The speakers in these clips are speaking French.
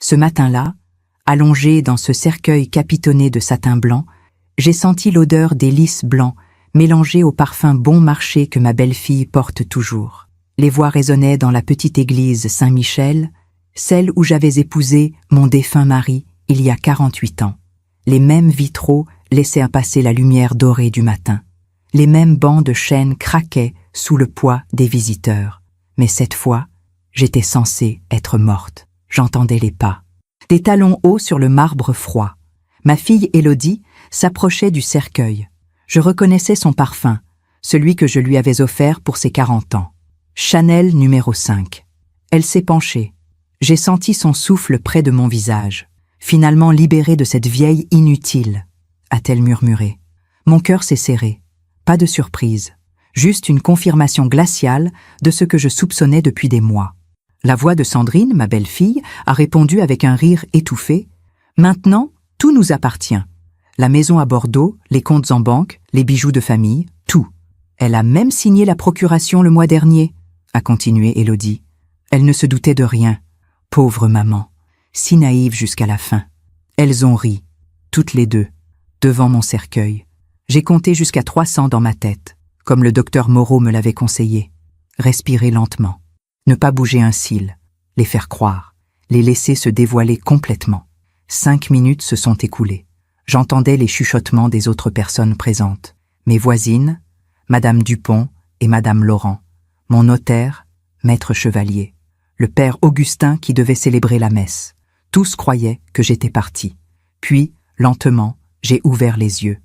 Ce matin-là, allongée dans ce cercueil capitonné de satin blanc, j'ai senti l'odeur des lys blancs mélangée au parfum bon marché que ma belle-fille porte toujours. Les voix résonnaient dans la petite église Saint-Michel, celle où j'avais épousé mon défunt mari il y a 48 ans. Les mêmes vitraux laissaient passer la lumière dorée du matin. Les mêmes bancs de chêne craquaient sous le poids des visiteurs. Mais cette fois, j'étais censée être morte. J'entendais les pas. Des talons hauts sur le marbre froid. Ma fille Élodie s'approchait du cercueil. Je reconnaissais son parfum, celui que je lui avais offert pour ses 40 ans. Chanel numéro 5. Elle s'est penchée. J'ai senti son souffle près de mon visage. Finalement libérée de cette vieille inutile, a-t-elle murmuré. Mon cœur s'est serré. Pas de surprise. Juste une confirmation glaciale de ce que je soupçonnais depuis des mois. La voix de Sandrine, ma belle-fille, a répondu avec un rire étouffé. Maintenant, tout nous appartient. La maison à Bordeaux, les comptes en banque, les bijoux de famille, tout. Elle a même signé la procuration le mois dernier, a continué Élodie. Elle ne se doutait de rien. Pauvre maman, si naïve jusqu'à la fin. Elles ont ri, toutes les deux, devant mon cercueil. J'ai compté jusqu'à 300 dans ma tête, comme le docteur Moreau me l'avait conseillé. Respirer lentement, ne pas bouger un cil, les faire croire, les laisser se dévoiler complètement. 5 minutes se sont écoulées. J'entendais les chuchotements des autres personnes présentes. Mes voisines, Madame Dupont et Madame Laurent, mon notaire, Maître Chevalier, le père Augustin qui devait célébrer la messe. Tous croyaient que j'étais partie. Puis, lentement, j'ai ouvert les yeux.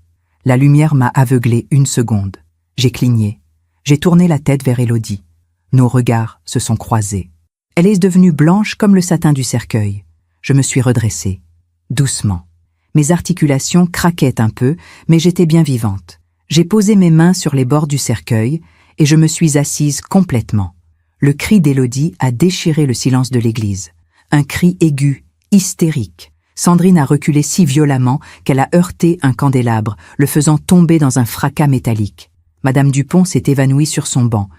La lumière m'a aveuglé 1 seconde. J'ai cligné. J'ai tourné la tête vers Élodie. Nos regards se sont croisés. Elle est devenue blanche comme le satin du cercueil. Je me suis redressée. Doucement. Mes articulations craquaient un peu, mais j'étais bien vivante. J'ai posé mes mains sur les bords du cercueil et je me suis assise complètement. Le cri d'Élodie a déchiré le silence de l'église. Un cri aigu, hystérique. Sandrine a reculé si violemment qu'elle a heurté un candélabre, le faisant tomber dans un fracas métallique. Madame Dupont s'est évanouie sur son banc.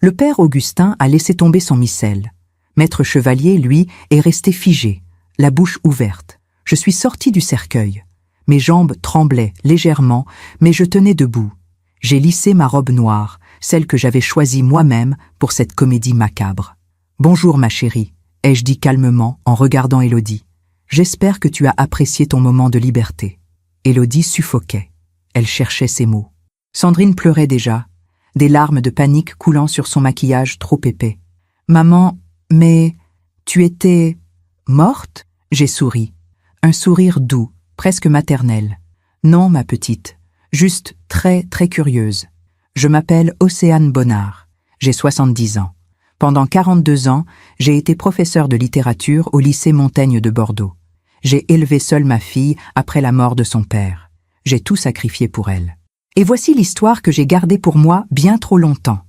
Le père Augustin a laissé tomber son missel. Maître Chevalier, lui, est resté figé, la bouche ouverte. Je suis sortie du cercueil. Mes jambes tremblaient légèrement, mais je tenais debout. J'ai lissé ma robe noire, celle que j'avais choisie moi-même pour cette comédie macabre. « Bonjour ma chérie », ai-je dit calmement en regardant Élodie. « J'espère que tu as apprécié ton moment de liberté. » Élodie suffoquait. Elle cherchait ses mots. Sandrine pleurait déjà, des larmes de panique coulant sur son maquillage trop épais. « Maman, mais tu étais morte ?» J'ai souri. Un sourire doux, presque maternel. « Non, ma petite, juste très, très curieuse. Je m'appelle Océane Bonnard. J'ai 70 ans. Pendant 42 ans, j'ai été professeur de littérature au lycée Montaigne de Bordeaux. J'ai élevé seule ma fille après la mort de son père. J'ai tout sacrifié pour elle. Et voici l'histoire que j'ai gardée pour moi bien trop longtemps.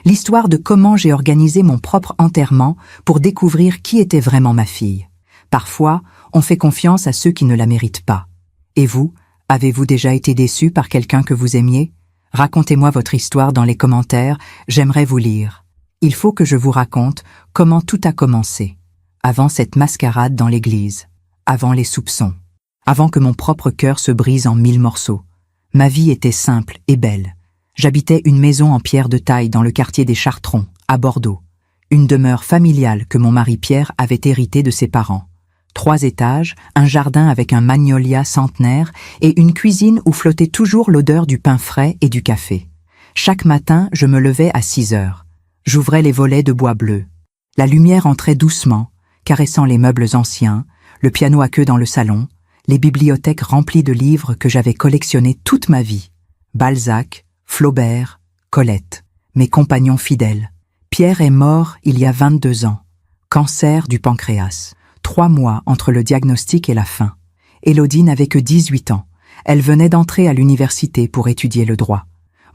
L'histoire de comment j'ai organisé mon propre enterrement pour découvrir qui était vraiment ma fille. Parfois, on fait confiance à ceux qui ne la méritent pas. Et vous, avez-vous déjà été déçu par quelqu'un que vous aimiez? Racontez-moi votre histoire dans les commentaires, j'aimerais vous lire. Il faut que je vous raconte comment tout a commencé. Avant cette mascarade dans l'église. Avant les soupçons. Avant que mon propre cœur se brise en 1000 morceaux. Ma vie était simple et belle. J'habitais une maison en pierre de taille dans le quartier des Chartrons, à Bordeaux. Une demeure familiale que mon mari Pierre avait héritée de ses parents. 3 étages, un jardin avec un magnolia centenaire et une cuisine où flottait toujours l'odeur du pain frais et du café. Chaque matin, je me levais à 6 heures. J'ouvrais les volets de bois bleu. La lumière entrait doucement, caressant les meubles anciens, le piano à queue dans le salon, les bibliothèques remplies de livres que j'avais collectionnés toute ma vie. Balzac, Flaubert, Colette, mes compagnons fidèles. Pierre est mort il y a 22 ans. Cancer du pancréas. 3 mois entre le diagnostic et la fin. Élodie n'avait que 18 ans. Elle venait d'entrer à l'université pour étudier le droit.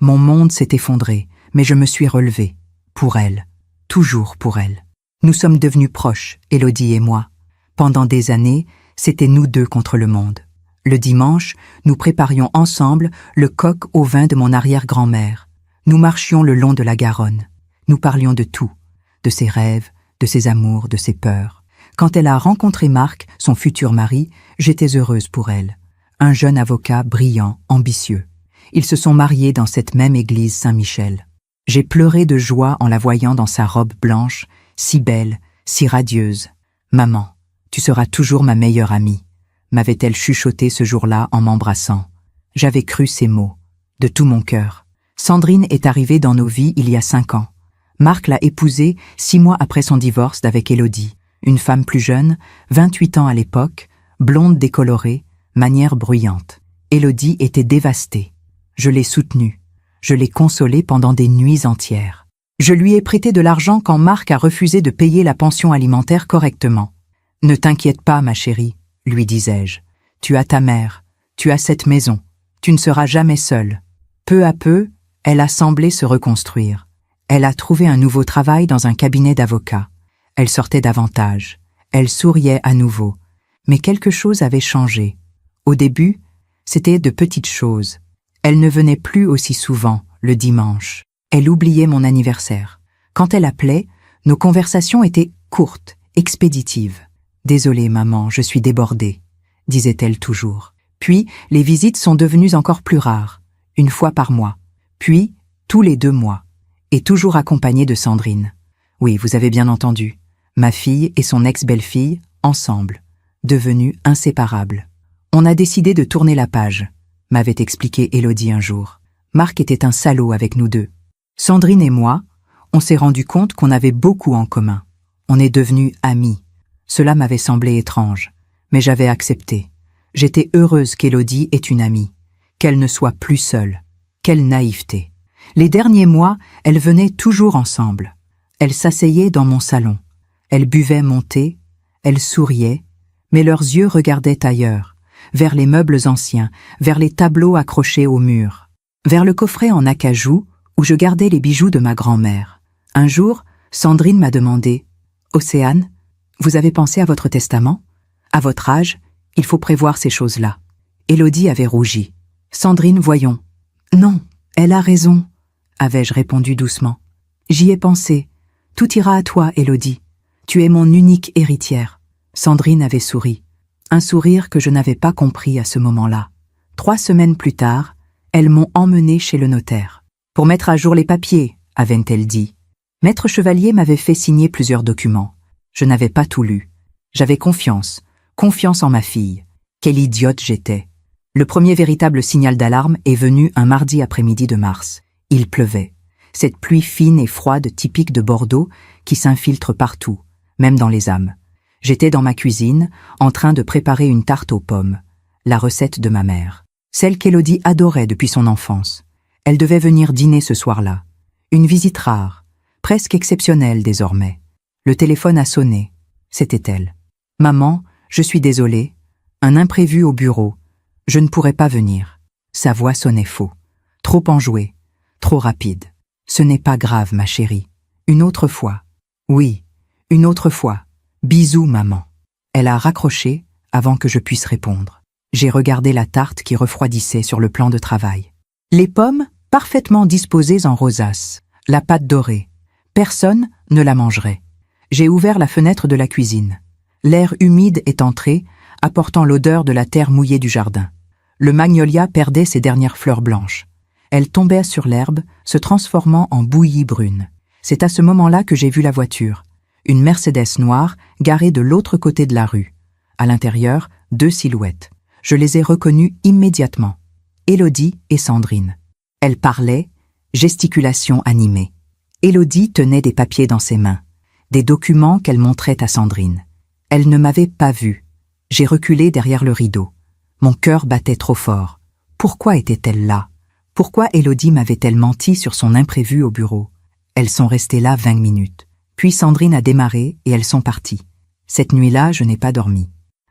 Mon monde s'est effondré, mais je me suis relevée. Pour elle. Toujours pour elle. Nous sommes devenus proches, Élodie et moi. Pendant des années, c'était nous deux contre le monde. Le dimanche, nous préparions ensemble le coq au vin de mon arrière-grand-mère. Nous marchions le long de la Garonne. Nous parlions de tout, de ses rêves, de ses amours, de ses peurs. Quand elle a rencontré Marc, son futur mari, j'étais heureuse pour elle. Un jeune avocat brillant, ambitieux. Ils se sont mariés dans cette même église Saint-Michel. J'ai pleuré de joie en la voyant dans sa robe blanche, si belle, si radieuse. « Maman, tu seras toujours ma meilleure amie », m'avait-elle chuchoté ce jour-là en m'embrassant. J'avais cru ces mots, de tout mon cœur. Sandrine est arrivée dans nos vies il y a 5 ans. Marc l'a épousée 6 mois après son divorce d'avec Élodie, une femme plus jeune, 28 ans à l'époque, blonde décolorée, manière bruyante. Élodie était dévastée. Je l'ai soutenue. Je l'ai consolée pendant des nuits entières. Je lui ai prêté de l'argent quand Marc a refusé de payer la pension alimentaire correctement. « Ne t'inquiète pas, ma chérie, » lui disais-je. « Tu as ta mère, tu as cette maison, tu ne seras jamais seule. » Peu à peu, elle a semblé se reconstruire. Elle a trouvé un nouveau travail dans un cabinet d'avocats. Elle sortait davantage. Elle souriait à nouveau. Mais quelque chose avait changé. Au début, c'était de petites choses. Elle ne venait plus aussi souvent, le dimanche. Elle oubliait mon anniversaire. Quand elle appelait, nos conversations étaient courtes, expéditives. « Désolée, maman, je suis débordée », disait-elle toujours. Puis, les visites sont devenues encore plus rares, 1 fois par mois, puis tous les 2 mois, et toujours accompagnée de Sandrine. Oui, vous avez bien entendu, ma fille et son ex-belle-fille, ensemble, devenues inséparables. On a décidé de tourner la page, m'avait expliqué Élodie un jour. Marc était un salaud avec nous deux. Sandrine et moi, on s'est rendu compte qu'on avait beaucoup en commun. On est devenus amis. Cela m'avait semblé étrange, mais j'avais accepté. J'étais heureuse qu'Élodie ait une amie, qu'elle ne soit plus seule. Quelle naïveté. Les derniers mois, elles venaient toujours ensemble. Elles s'asseyaient dans mon salon. Elles buvaient mon thé, elles souriaient, mais leurs yeux regardaient ailleurs, vers les meubles anciens, vers les tableaux accrochés au mur, vers le coffret en acajou où je gardais les bijoux de ma grand-mère. Un jour, Sandrine m'a demandé « Océane, vous avez pensé à votre testament? À votre âge, il faut prévoir ces choses-là. » Élodie avait rougi. « Sandrine, voyons. »« Non, elle a raison, » avais-je répondu doucement. « J'y ai pensé. Tout ira à toi, Élodie. Tu es mon unique héritière. » Sandrine avait souri. Un sourire que je n'avais pas compris à ce moment-là. 3 semaines plus tard, elles m'ont emmenée chez le notaire. « Pour mettre à jour les papiers, » avait-elle dit. Maître Chevalier m'avait fait signer plusieurs documents. Je n'avais pas tout lu. J'avais confiance en ma fille. Quelle idiote j'étais. Le premier véritable signal d'alarme est venu un mardi après-midi de mars. Il pleuvait. Cette pluie fine et froide typique de Bordeaux qui s'infiltre partout, même dans les âmes. J'étais dans ma cuisine, en train de préparer une tarte aux pommes, la recette de ma mère, celle qu'Élodie adorait depuis son enfance. Elle devait venir dîner ce soir-là. Une visite rare, presque exceptionnelle désormais. Le téléphone a sonné. C'était elle. « Maman, je suis désolée. Un imprévu au bureau. Je ne pourrai pas venir. » Sa voix sonnait faux. Trop enjouée. Trop rapide. « Ce n'est pas grave, ma chérie. Une autre fois. »« Oui, une autre fois. Bisous, maman. » Elle a raccroché avant que je puisse répondre. J'ai regardé la tarte qui refroidissait sur le plan de travail. Les pommes, parfaitement disposées en rosace. La pâte dorée. Personne ne la mangerait. J'ai ouvert la fenêtre de la cuisine. L'air humide est entré, apportant l'odeur de la terre mouillée du jardin. Le magnolia perdait ses dernières fleurs blanches. Elles tombaient sur l'herbe, se transformant en bouillie brune. C'est à ce moment-là que j'ai vu la voiture. Une Mercedes noire garée de l'autre côté de la rue. À l'intérieur, 2 silhouettes. Je les ai reconnues immédiatement. Élodie et Sandrine. Elles parlaient, gesticulation animée. Élodie tenait des papiers dans ses mains, des documents qu'elle montrait à Sandrine. Elle ne m'avait pas vue. J'ai reculé derrière le rideau. Mon cœur battait trop fort. Pourquoi était-elle là? Pourquoi Élodie m'avait-elle menti sur son imprévu au bureau? Elles sont restées là 20 minutes. Puis Sandrine a démarré et elles sont parties. Cette nuit-là, je n'ai pas dormi.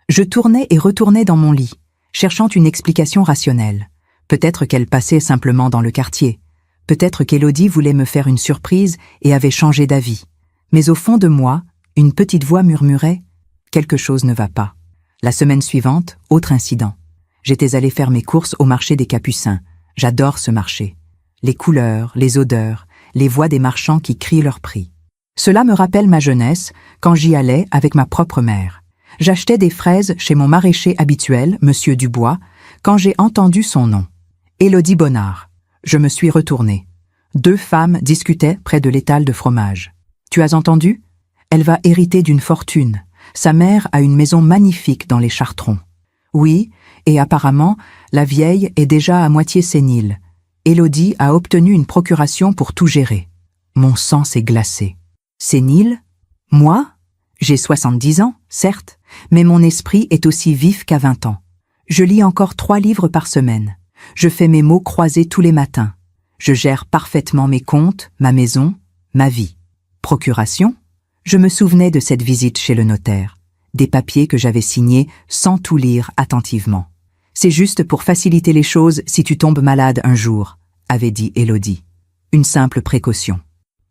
Je tournais et retournais dans mon lit, cherchant une explication rationnelle. Peut-être qu'elle passait simplement dans le quartier. Peut-être qu'Élodie voulait me faire une surprise et avait changé d'avis. Mais au fond de moi, une petite voix murmurait « Quelque chose ne va pas ». La semaine suivante, autre incident. J'étais allée faire mes courses au marché des Capucins. J'adore ce marché. Les couleurs, les odeurs, les voix des marchands qui crient leur prix. Cela me rappelle ma jeunesse, quand j'y allais avec ma propre mère. J'achetais des fraises chez mon maraîcher habituel, Monsieur Dubois, quand j'ai entendu son nom. Élodie Bonnard. Je me suis retournée. 2 femmes discutaient près de l'étal de fromage. Tu as entendu? Elle va hériter d'une fortune. Sa mère a une maison magnifique dans les Chartrons. Oui, et apparemment, la vieille est déjà à moitié sénile. Élodie a obtenu une procuration pour tout gérer. Mon sang s'est glacé. Sénile? Moi? J'ai 70 ans, certes, mais mon esprit est aussi vif qu'à 20 ans. Je lis encore 3 livres par semaine. Je fais mes mots croisés tous les matins. Je gère parfaitement mes comptes, ma maison, ma vie. Procuration? Je me souvenais de cette visite chez le notaire, des papiers que j'avais signés sans tout lire attentivement. C'est juste pour faciliter les choses si tu tombes malade un jour, avait dit Élodie. Une simple précaution.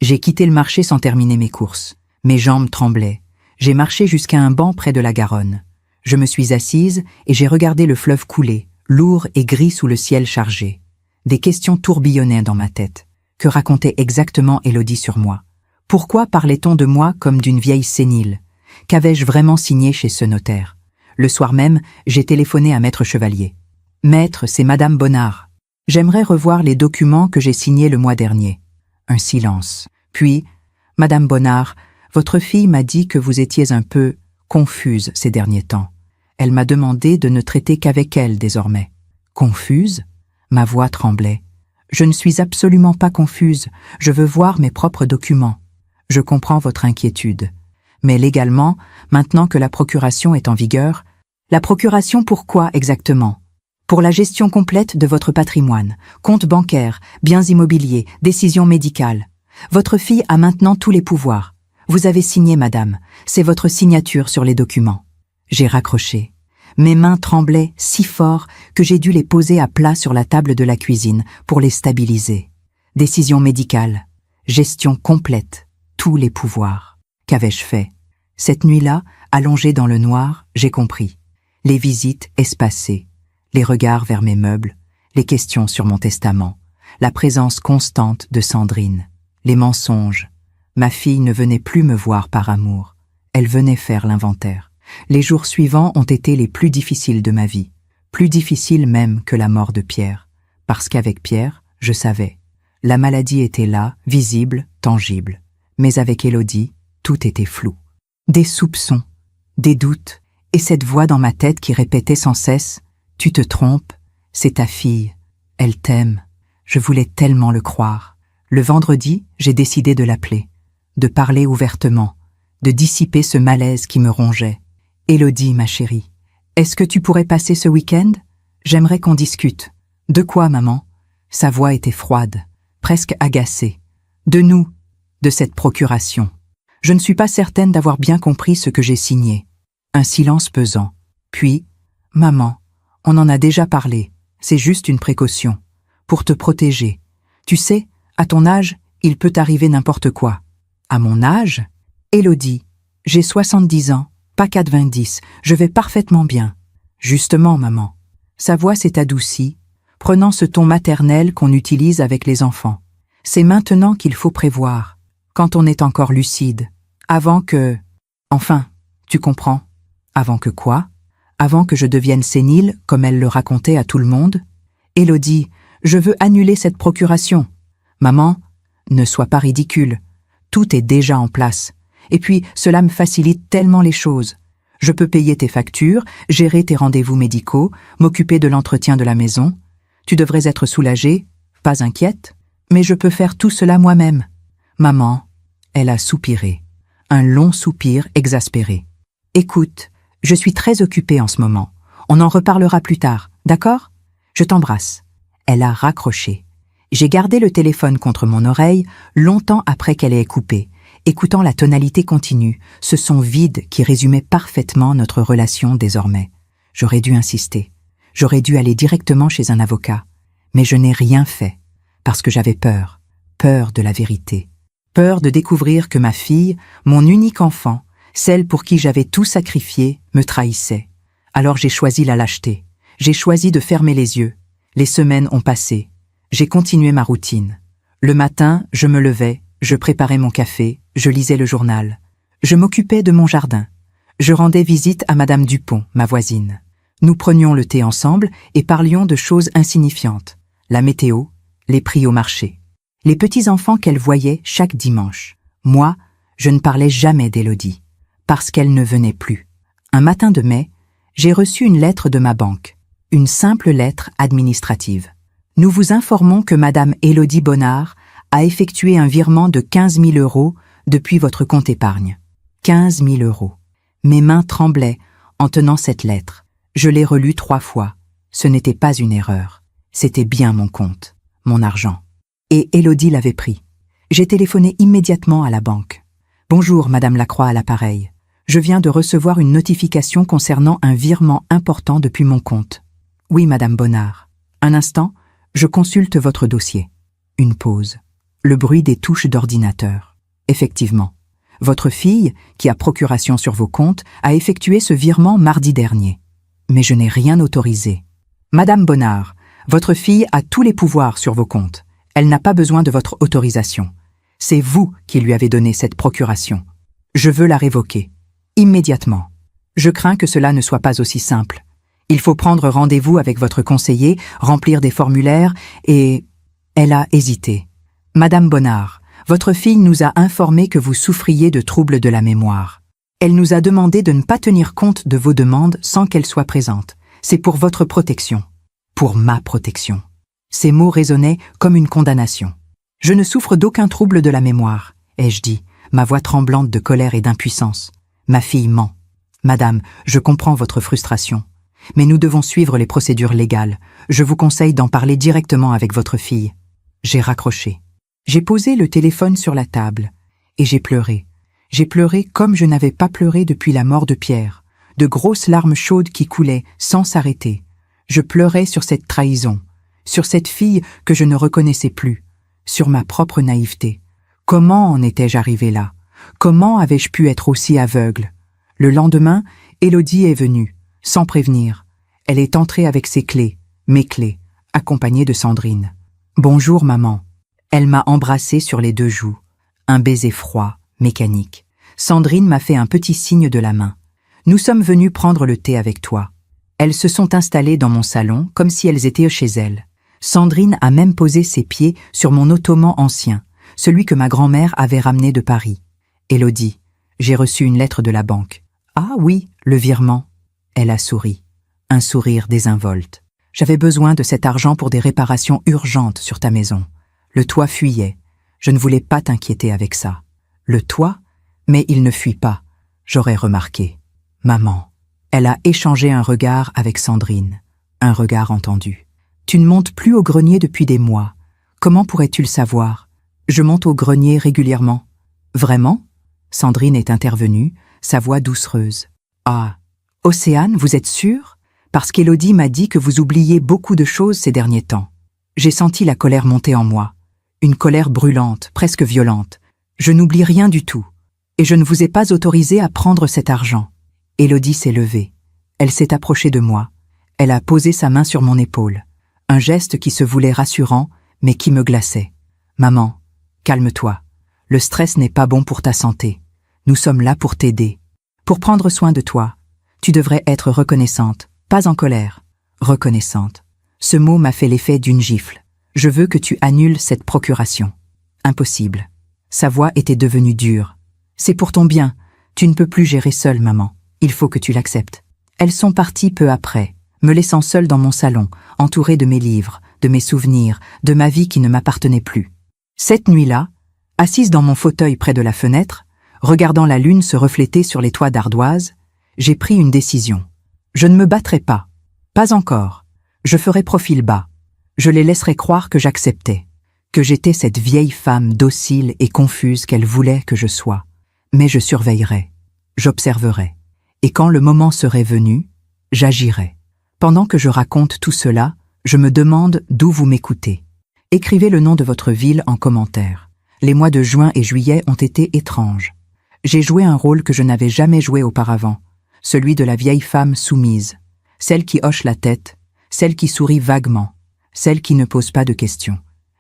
J'ai quitté le marché sans terminer mes courses. Mes jambes tremblaient. J'ai marché jusqu'à un banc près de la Garonne. Je me suis assise et j'ai regardé le fleuve couler, lourd et gris sous le ciel chargé. Des questions tourbillonnaient dans ma tête. Que racontait exactement Élodie sur moi? Pourquoi parlait-on de moi comme d'une vieille sénile? Qu'avais-je vraiment signé chez ce notaire? Le soir même, j'ai téléphoné à Maître Chevalier. « Maître, c'est Madame Bonnard. J'aimerais revoir les documents que j'ai signés le mois dernier. » Un silence. Puis, « Madame Bonnard, votre fille m'a dit que vous étiez un peu confuse ces derniers temps. Elle m'a demandé de ne traiter qu'avec elle désormais. » Confuse? Ma voix tremblait. « Je ne suis absolument pas confuse. Je veux voir mes propres documents. Je comprends votre inquiétude. Mais légalement, maintenant que la procuration est en vigueur, la procuration pourquoi exactement? Pour la gestion complète de votre patrimoine, compte bancaire, biens immobiliers, décisions médicales. Votre fille a maintenant tous les pouvoirs. Vous avez signé, madame. C'est votre signature sur les documents. » J'ai raccroché. Mes mains tremblaient si fort que j'ai dû les poser à plat sur la table de la cuisine pour les stabiliser. Décision médicale, gestion complète, tous les pouvoirs. Qu'avais-je fait? Cette nuit-là, allongée dans le noir, j'ai compris. Les visites espacées, les regards vers mes meubles, les questions sur mon testament, la présence constante de Sandrine, les mensonges. Ma fille ne venait plus me voir par amour, elle venait faire l'inventaire. Les jours suivants ont été les plus difficiles de ma vie, plus difficiles même que la mort de Pierre, parce qu'avec Pierre, je savais. La maladie était là, visible, tangible. Mais avec Élodie, tout était flou. Des soupçons, des doutes, et cette voix dans ma tête qui répétait sans cesse « Tu te trompes, c'est ta fille, elle t'aime ». Je voulais tellement le croire. Le vendredi, j'ai décidé de l'appeler, de parler ouvertement, de dissiper ce malaise qui me rongeait. « Élodie, ma chérie, est-ce que tu pourrais passer ce week-end? J'aimerais qu'on discute. »« De quoi, maman ?» Sa voix était froide, presque agacée. « De nous, de cette procuration. » Je ne suis pas certaine d'avoir bien compris ce que j'ai signé. Un silence pesant. Puis, « Maman, on en a déjà parlé, c'est juste une précaution. Pour te protéger. Tu sais, à ton âge, il peut arriver n'importe quoi. » À mon âge? Élodie, j'ai 70 ans, pas 90, je vais parfaitement bien. Justement, maman. Sa voix s'est adoucie, prenant ce ton maternel qu'on utilise avec les enfants. C'est maintenant qu'il faut prévoir, quand on est encore lucide, avant que... Enfin, tu comprends. Avant que quoi? Avant que je devienne sénile, comme elle le racontait à tout le monde? Élodie, je veux annuler cette procuration. Maman, ne sois pas ridicule. Tout est déjà en place. Et puis, cela me facilite tellement les choses. Je peux payer tes factures, gérer tes rendez-vous médicaux, m'occuper de l'entretien de la maison. Tu devrais être soulagée, pas inquiète, mais je peux faire tout cela moi-même. Maman, elle a soupiré. Un long soupir exaspéré. Écoute, je suis très occupée en ce moment. On en reparlera plus tard, d'accord? Je t'embrasse. Elle a raccroché. J'ai gardé le téléphone contre mon oreille longtemps après qu'elle ait coupé, écoutant la tonalité continue, ce son vide qui résumait parfaitement notre relation désormais. J'aurais dû insister. J'aurais dû aller directement chez un avocat. Mais je n'ai rien fait, parce que j'avais peur. Peur de la vérité. Peur de découvrir que ma fille, mon unique enfant, celle pour qui j'avais tout sacrifié, me trahissait. Alors j'ai choisi la lâcheté. J'ai choisi de fermer les yeux. Les semaines ont passé. J'ai continué ma routine. Le matin, je me levais, je préparais mon café, Je lisais le journal. Je m'occupais de mon jardin. Je rendais visite à Madame Dupont, ma voisine. Nous prenions le thé ensemble et parlions de choses insignifiantes. La météo, les prix au marché. Les petits-enfants qu'elle voyait chaque dimanche. Moi, je ne parlais jamais d'Élodie, parce qu'elle ne venait plus. Un matin de mai, j'ai reçu une lettre de ma banque. Une simple lettre administrative. Nous vous informons que Madame Élodie Bonnard a effectué un virement de 15 000 € depuis votre compte épargne. 15 000 €. Mes mains tremblaient en tenant cette lettre. Je l'ai relue 3 fois. Ce n'était pas une erreur. C'était bien mon compte, mon argent. Et Élodie l'avait pris. J'ai téléphoné immédiatement à la banque. « Bonjour, Madame Lacroix à l'appareil. Je viens de recevoir une notification concernant un virement important depuis mon compte. » « Oui, Madame Bonnard. Un instant, je consulte votre dossier. » Une pause. Le bruit des touches d'ordinateur. Effectivement. Votre fille, qui a procuration sur vos comptes, a effectué ce virement mardi dernier. Mais je n'ai rien autorisé. Madame Bonnard, votre fille a tous les pouvoirs sur vos comptes. Elle n'a pas besoin de votre autorisation. C'est vous qui lui avez donné cette procuration. Je veux la révoquer. Immédiatement. Je crains que cela ne soit pas aussi simple. Il faut prendre rendez-vous avec votre conseiller, remplir des formulaires et... Elle a hésité. Madame Bonnard, votre fille nous a informé que vous souffriez de troubles de la mémoire. Elle nous a demandé de ne pas tenir compte de vos demandes sans qu'elle soit présente. C'est pour votre protection. Pour ma protection. Ces mots résonnaient comme une condamnation. Je ne souffre d'aucun trouble de la mémoire, ai-je dit, ma voix tremblante de colère et d'impuissance. Ma fille ment. Madame, je comprends votre frustration. Mais nous devons suivre les procédures légales. Je vous conseille d'en parler directement avec votre fille. J'ai raccroché. J'ai posé le téléphone sur la table. Et j'ai pleuré. J'ai pleuré comme je n'avais pas pleuré depuis la mort de Pierre. De grosses larmes chaudes qui coulaient sans s'arrêter. Je pleurais sur cette trahison. Sur cette fille que je ne reconnaissais plus. Sur ma propre naïveté. Comment en étais-je arrivé là? Comment avais-je pu être aussi aveugle? Le lendemain, Élodie est venue. Sans prévenir. Elle est entrée avec ses clés, mes clés, accompagnée de Sandrine. « Bonjour, maman. » Elle m'a embrassée sur les 2 joues. Un baiser froid, mécanique. Sandrine m'a fait un petit signe de la main. « Nous sommes venus prendre le thé avec toi. » Elles se sont installées dans mon salon comme si elles étaient chez elles. Sandrine a même posé ses pieds sur mon ottoman ancien, celui que ma grand-mère avait ramené de Paris. « Élodie, j'ai reçu une lettre de la banque. »« Ah oui, le virement. » Elle a souri. Un sourire désinvolte. J'avais besoin de cet argent pour des réparations urgentes sur ta maison. Le toit fuyait. Je ne voulais pas t'inquiéter avec ça. Le toit? Mais il ne fuit pas. J'aurais remarqué. Maman. Elle a échangé un regard avec Sandrine. Un regard entendu. Tu ne montes plus au grenier depuis des mois. Comment pourrais-tu le savoir? Je monte au grenier régulièrement. Vraiment? Sandrine est intervenue, sa voix doucereuse. Ah. Océane, vous êtes sûre? Parce qu'Élodie m'a dit que vous oubliez beaucoup de choses ces derniers temps. J'ai senti la colère monter en moi. Une colère brûlante, presque violente. Je n'oublie rien du tout. Et je ne vous ai pas autorisé à prendre cet argent. Élodie s'est levée. Elle s'est approchée de moi. Elle a posé sa main sur mon épaule. Un geste qui se voulait rassurant, mais qui me glaçait. Maman, calme-toi. Le stress n'est pas bon pour ta santé. Nous sommes là pour t'aider. Pour prendre soin de toi. Tu devrais être reconnaissante, pas en colère. Reconnaissante. Ce mot m'a fait l'effet d'une gifle. Je veux que tu annules cette procuration. Impossible. Sa voix était devenue dure. C'est pour ton bien. Tu ne peux plus gérer seule, maman. Il faut que tu l'acceptes. Elles sont parties peu après, me laissant seule dans mon salon, entourée de mes livres, de mes souvenirs, de ma vie qui ne m'appartenait plus. Cette nuit-là, assise dans mon fauteuil près de la fenêtre, regardant la lune se refléter sur les toits d'ardoise, j'ai pris une décision. Je ne me battrai pas. Pas encore. Je ferai profil bas. Je les laisserai croire que j'acceptais, que j'étais cette vieille femme docile et confuse qu'elle voulait que je sois. Mais je surveillerai, j'observerai. Et quand le moment serait venu, j'agirai. Pendant que je raconte tout cela, je me demande d'où vous m'écoutez. Écrivez le nom de votre ville en commentaire. Les mois de juin et juillet ont été étranges. J'ai joué un rôle que je n'avais jamais joué auparavant. Celui de la vieille femme soumise, celle qui hoche la tête, celle qui sourit vaguement, celle qui ne pose pas de questions.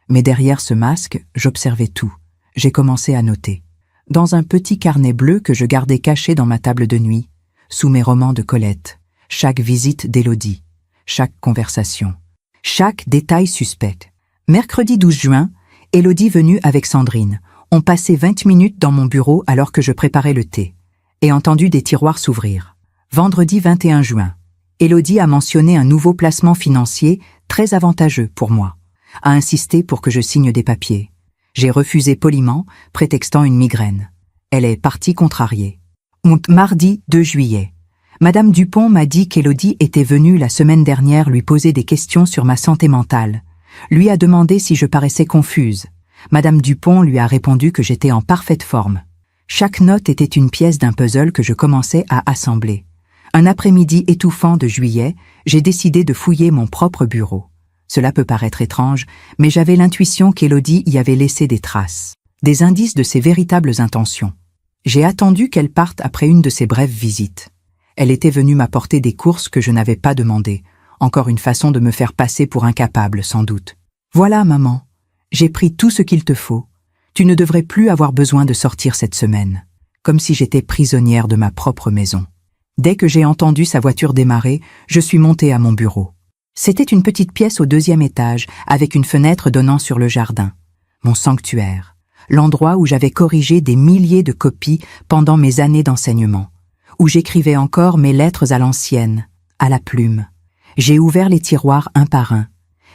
Mais derrière ce masque, j'observais tout. J'ai commencé à noter. dans un petit carnet bleu que je gardais caché dans ma table de nuit, sous mes romans de Colette, chaque visite d'Élodie, chaque conversation, chaque détail suspect. Mercredi 12 juin, Élodie venue avec Sandrine ont passé 20 minutes dans mon bureau alors que je préparais le thé, et entendu des tiroirs s'ouvrir. Vendredi 21 juin, Élodie a mentionné un nouveau placement financier très avantageux pour moi, a insisté pour que je signe des papiers. J'ai refusé poliment, prétextant une migraine. Elle est partie contrariée. Mardi 2 juillet. Madame Dupont m'a dit qu'Élodie était venue la semaine dernière lui poser des questions sur ma santé mentale. Lui a demandé si je paraissais confuse. Madame Dupont lui a répondu que j'étais en parfaite forme. Chaque note était une pièce d'un puzzle que je commençais à assembler. Un après-midi étouffant de juillet, j'ai décidé de fouiller mon propre bureau. Cela peut paraître étrange, mais j'avais l'intuition qu'Élodie y avait laissé des traces, des indices de ses véritables intentions. J'ai attendu qu'elle parte après une de ses brèves visites. Elle était venue m'apporter des courses que je n'avais pas demandées, encore une façon de me faire passer pour incapable, sans doute. « Voilà, maman, j'ai pris tout ce qu'il te faut. Tu ne devrais plus avoir besoin de sortir cette semaine. » Comme si j'étais prisonnière de ma propre maison. Dès que j'ai entendu sa voiture démarrer, je suis montée à mon bureau. C'était une petite pièce au 2e étage, avec une fenêtre donnant sur le jardin. Mon sanctuaire, l'endroit où j'avais corrigé des milliers de copies pendant mes années d'enseignement, où j'écrivais encore mes lettres à l'ancienne, à la plume. J'ai ouvert les tiroirs un par un.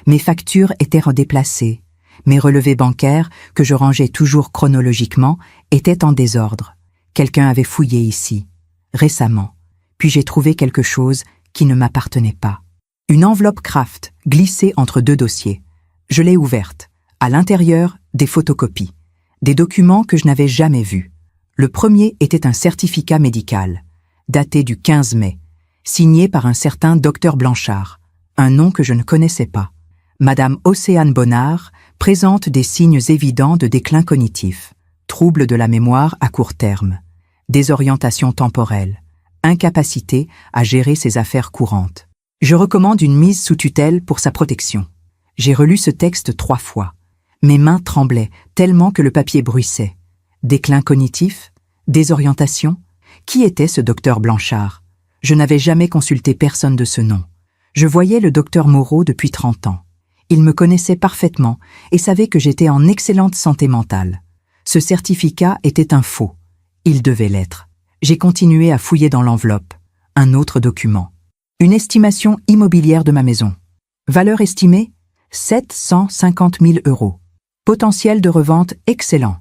Mes factures étaient redéplacées. Mes relevés bancaires, que je rangeais toujours chronologiquement, étaient en désordre. Quelqu'un avait fouillé ici, récemment. Puis j'ai trouvé quelque chose qui ne m'appartenait pas. Une enveloppe Kraft glissée entre 2 dossiers. Je l'ai ouverte. À l'intérieur, des photocopies. Des documents que je n'avais jamais vus. Le premier était un certificat médical, daté du 15 mai, signé par un certain docteur Blanchard, un nom que je ne connaissais pas. Madame Océane Bonnard présente des signes évidents de déclin cognitif, troubles de la mémoire à court terme, désorientation temporelle, incapacité à gérer ses affaires courantes. Je recommande une mise sous tutelle pour sa protection. J'ai relu ce texte 3 fois. Mes mains tremblaient tellement que le papier bruissait. Déclin cognitif? Désorientation? Qui était ce docteur Blanchard? Je n'avais jamais consulté personne de ce nom. Je voyais le docteur Moreau depuis 30 ans. Il me connaissait parfaitement et savait que j'étais en excellente santé mentale. Ce certificat était un faux. Il devait l'être. J'ai continué à fouiller dans l'enveloppe. Un autre document. Une estimation immobilière de ma maison. Valeur estimée 750 000 €. Potentiel de revente excellent.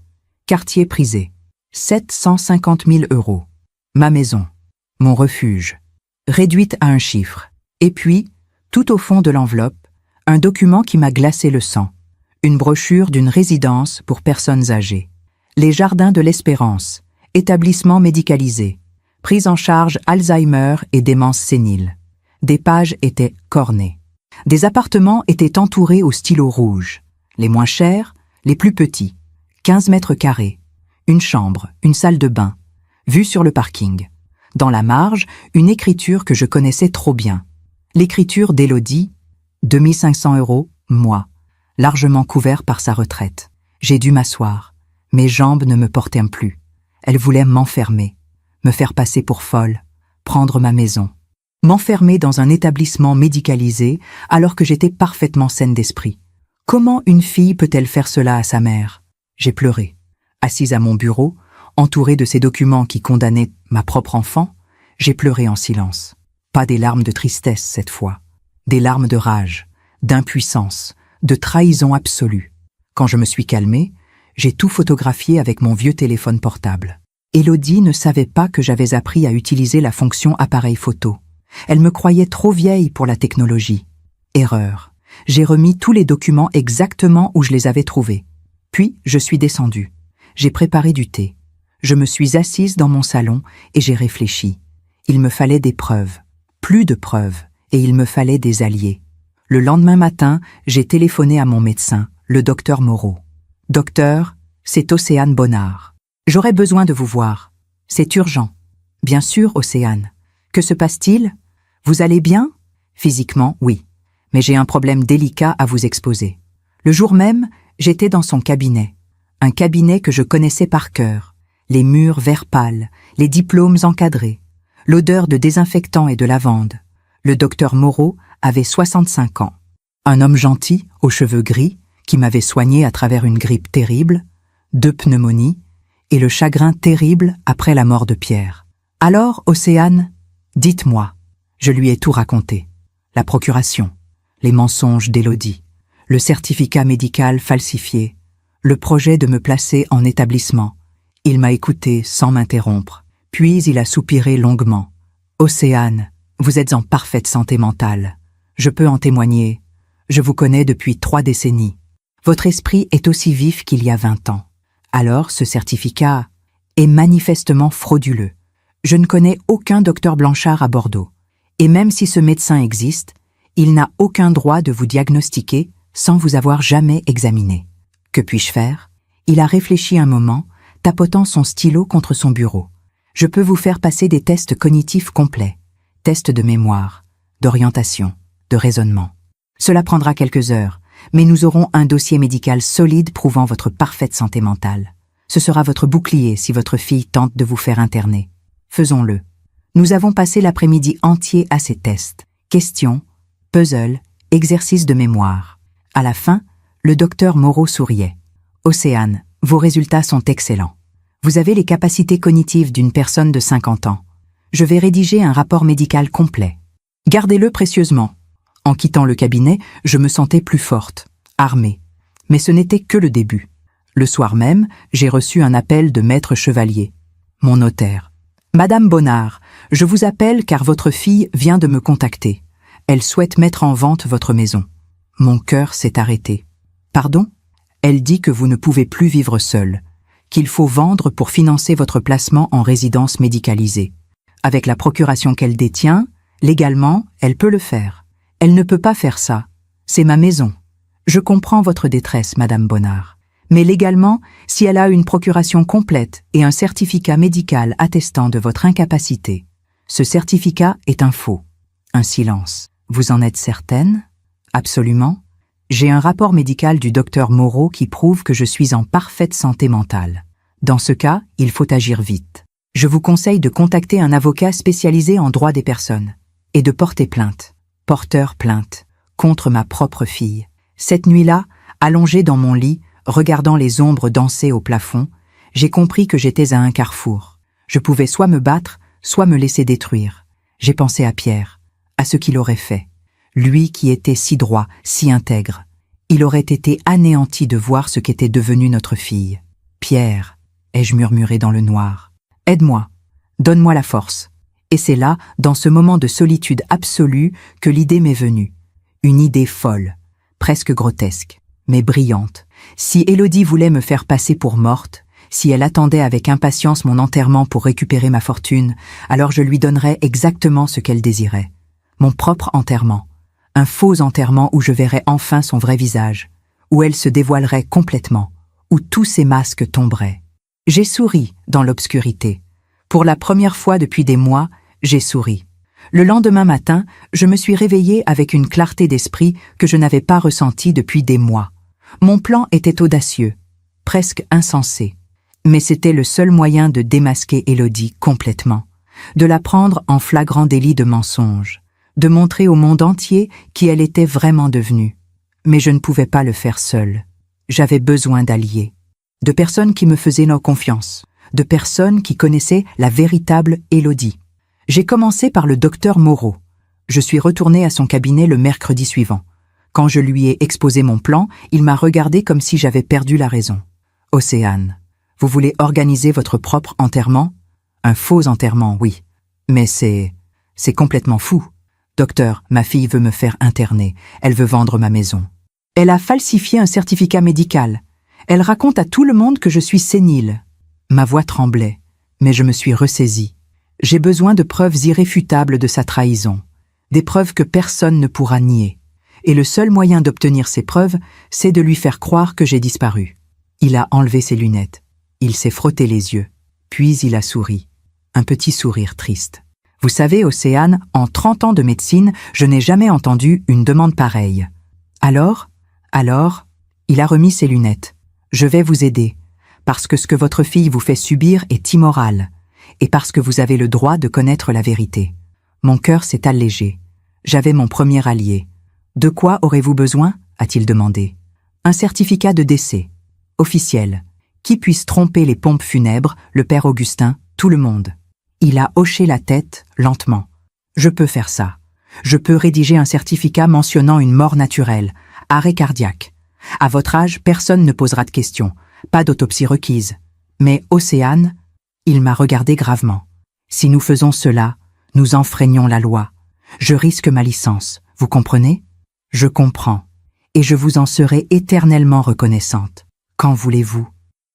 Quartier prisé. 750 000 €. Ma maison. Mon refuge. Réduite à un chiffre. Et puis, tout au fond de l'enveloppe, un document qui m'a glacé le sang. Une brochure d'une résidence pour personnes âgées. Les Jardins de l'Espérance. Établissement médicalisé. Prise en charge Alzheimer et démence sénile. Des pages étaient cornées. Des appartements étaient entourés au stylo rouge. Les moins chers, les plus petits. 15 mètres carrés. Une chambre, une salle de bain. Vue sur le parking. Dans la marge, une écriture que je connaissais trop bien. L'écriture d'Élodie, 2500 €, mois, largement couvert par sa retraite. J'ai dû m'asseoir. Mes jambes ne me portaient plus. Elles voulaient m'enfermer, me faire passer pour folle, prendre ma maison. M'enfermer dans un établissement médicalisé alors que j'étais parfaitement saine d'esprit. Comment une fille peut-elle faire cela à sa mère? J'ai pleuré. Assise à mon bureau, entourée de ces documents qui condamnaient ma propre enfant, j'ai pleuré en silence. Pas des larmes de tristesse cette fois, des larmes de rage, d'impuissance, de trahison absolue. Quand je me suis calmée, j'ai tout photographié avec mon vieux téléphone portable. Élodie ne savait pas que j'avais appris à utiliser la fonction appareil photo. Elle me croyait trop vieille pour la technologie. Erreur. J'ai remis tous les documents exactement où je les avais trouvés. Puis, je suis descendue. J'ai préparé du thé. Je me suis assise dans mon salon et j'ai réfléchi. Il me fallait des preuves. Plus de preuves. Et il me fallait des alliés. Le lendemain matin, j'ai téléphoné à mon médecin, le docteur Moreau. « Docteur, c'est Océane Bonnard. J'aurais besoin de vous voir. C'est urgent. »« Bien sûr, Océane. Que se passe-t-il ? Vous allez bien ? » ?»« Physiquement, oui. Mais j'ai un problème délicat à vous exposer. Le jour même, j'étais dans son cabinet. Un cabinet que je connaissais par cœur. les murs vert pâle, les diplômes encadrés, l'odeur de désinfectant et de lavande. Le docteur Moreau avait 65 ans. Un homme gentil, aux cheveux gris, qui m'avait soigné à travers une grippe terrible, 2 pneumonies, et le chagrin terrible après la mort de Pierre. Alors, Océane, dites-moi. Je lui ai tout raconté. La procuration, les mensonges d'Élodie, le certificat médical falsifié, le projet de me placer en établissement. Il m'a écouté sans m'interrompre, puis il a soupiré longuement. Océane, vous êtes en parfaite santé mentale. Je peux en témoigner. Je vous connais depuis 3 décennies. Votre esprit est aussi vif qu'il y a 20 ans. Alors, ce certificat est manifestement frauduleux. Je ne connais aucun docteur Blanchard à Bordeaux. Et même si ce médecin existe, il n'a aucun droit de vous diagnostiquer sans vous avoir jamais examiné. Que puis-je faire? Il a réfléchi un moment, tapotant son stylo contre son bureau. Je peux vous faire passer des tests cognitifs complets. Tests de mémoire, d'orientation, de raisonnement. Cela prendra quelques heures, mais nous aurons un dossier médical solide prouvant votre parfaite santé mentale. Ce sera votre bouclier si votre fille tente de vous faire interner. Faisons-le. Nous avons passé l'après-midi entier à ces tests. Questions, puzzles, exercices de mémoire. À la fin, le docteur Moreau souriait. Océane, vos résultats sont excellents. Vous avez les capacités cognitives d'une personne de 50 ans. Je vais rédiger un rapport médical complet. Gardez-le précieusement. En quittant le cabinet, je me sentais plus forte, armée. Mais ce n'était que le début. Le soir même, j'ai reçu un appel de Maître Chevalier, mon notaire. Madame Bonnard, je vous appelle car votre fille vient de me contacter. Elle souhaite mettre en vente votre maison. Mon cœur s'est arrêté. Pardon? Elle dit que vous ne pouvez plus vivre seule, qu'il faut vendre pour financer votre placement en résidence médicalisée. Avec la procuration qu'elle détient, légalement, elle peut le faire. Elle ne peut pas faire ça. C'est ma maison. Je comprends votre détresse, Madame Bonnard. Mais légalement, si elle a une procuration complète et un certificat médical attestant de votre incapacité, ce certificat est un faux. Un silence. Vous en êtes certaine? Absolument. J'ai un rapport médical du docteur Moreau qui prouve que je suis en parfaite santé mentale. Dans ce cas, il faut agir vite. Je vous conseille de contacter un avocat spécialisé en droit des personnes et de porter plainte. Porteur plainte contre ma propre fille. Cette nuit-là, allongée dans mon lit, regardant les ombres danser au plafond, j'ai compris que j'étais à un carrefour. Je pouvais soit me battre, soit me laisser détruire. J'ai pensé à Pierre, à ce qu'il aurait fait. Lui qui était si droit, si intègre. Il aurait été anéanti de voir ce qu'était devenue notre fille. Pierre, ai-je murmuré dans le noir. Aide-moi, donne-moi la force. Et c'est là, dans ce moment de solitude absolue, que l'idée m'est venue. Une idée folle, presque grotesque, mais brillante. Si Élodie voulait me faire passer pour morte, si elle attendait avec impatience mon enterrement pour récupérer ma fortune, alors je lui donnerais exactement ce qu'elle désirait. Mon propre enterrement. Un faux enterrement où je verrais enfin son vrai visage, où elle se dévoilerait complètement, où tous ses masques tomberaient. J'ai souri dans l'obscurité. Pour la première fois depuis des mois, j'ai souri. Le lendemain matin, je me suis réveillée avec une clarté d'esprit que je n'avais pas ressentie depuis des mois. Mon plan était audacieux, presque insensé. Mais c'était le seul moyen de démasquer Élodie complètement, de la prendre en flagrant délit de mensonge, de montrer au monde entier qui elle était vraiment devenue. Mais je ne pouvais pas le faire seule. J'avais besoin d'alliés, de personnes qui me faisaient leur confiance, de personnes qui connaissaient la véritable Élodie. J'ai commencé par le docteur Moreau. Je suis retournée à son cabinet le mercredi suivant. Quand je lui ai exposé mon plan, il m'a regardé comme si j'avais perdu la raison. « Océane, vous voulez organiser votre propre enterrement? Un faux enterrement, oui. Mais c'est complètement fou. Docteur, ma fille veut me faire interner. Elle veut vendre ma maison. Elle a falsifié un certificat médical. Elle raconte à tout le monde que je suis sénile. » Ma voix tremblait, mais je me suis ressaisie. J'ai besoin de preuves irréfutables de sa trahison, des preuves que personne ne pourra nier. Et le seul moyen d'obtenir ces preuves, c'est de lui faire croire que j'ai disparu. Il a enlevé ses lunettes. Il s'est frotté les yeux. Puis il a souri. Un petit sourire triste. Vous savez, Océane, en 30 ans de médecine, je n'ai jamais entendu une demande pareille. Alors, il a remis ses lunettes. Je vais vous aider. parce que ce que votre fille vous fait subir est immoral, et parce que vous avez le droit de connaître la vérité. Mon cœur s'est allégé. J'avais mon premier allié. De quoi aurez-vous besoin? A-t-il demandé. Un certificat de décès. Officiel. Qui puisse tromper les pompes funèbres, le père Augustin, tout le monde. Il a hoché la tête, lentement. Je peux faire ça. Je peux rédiger un certificat mentionnant une mort naturelle, arrêt cardiaque. À votre âge, personne ne posera de questions. Pas d'autopsie requise. Mais Océane, il m'a regardé gravement. Si nous faisons cela, nous enfreignons la loi. Je risque ma licence, vous comprenez? Je comprends. Et je vous en serai éternellement reconnaissante. Quand voulez-vous?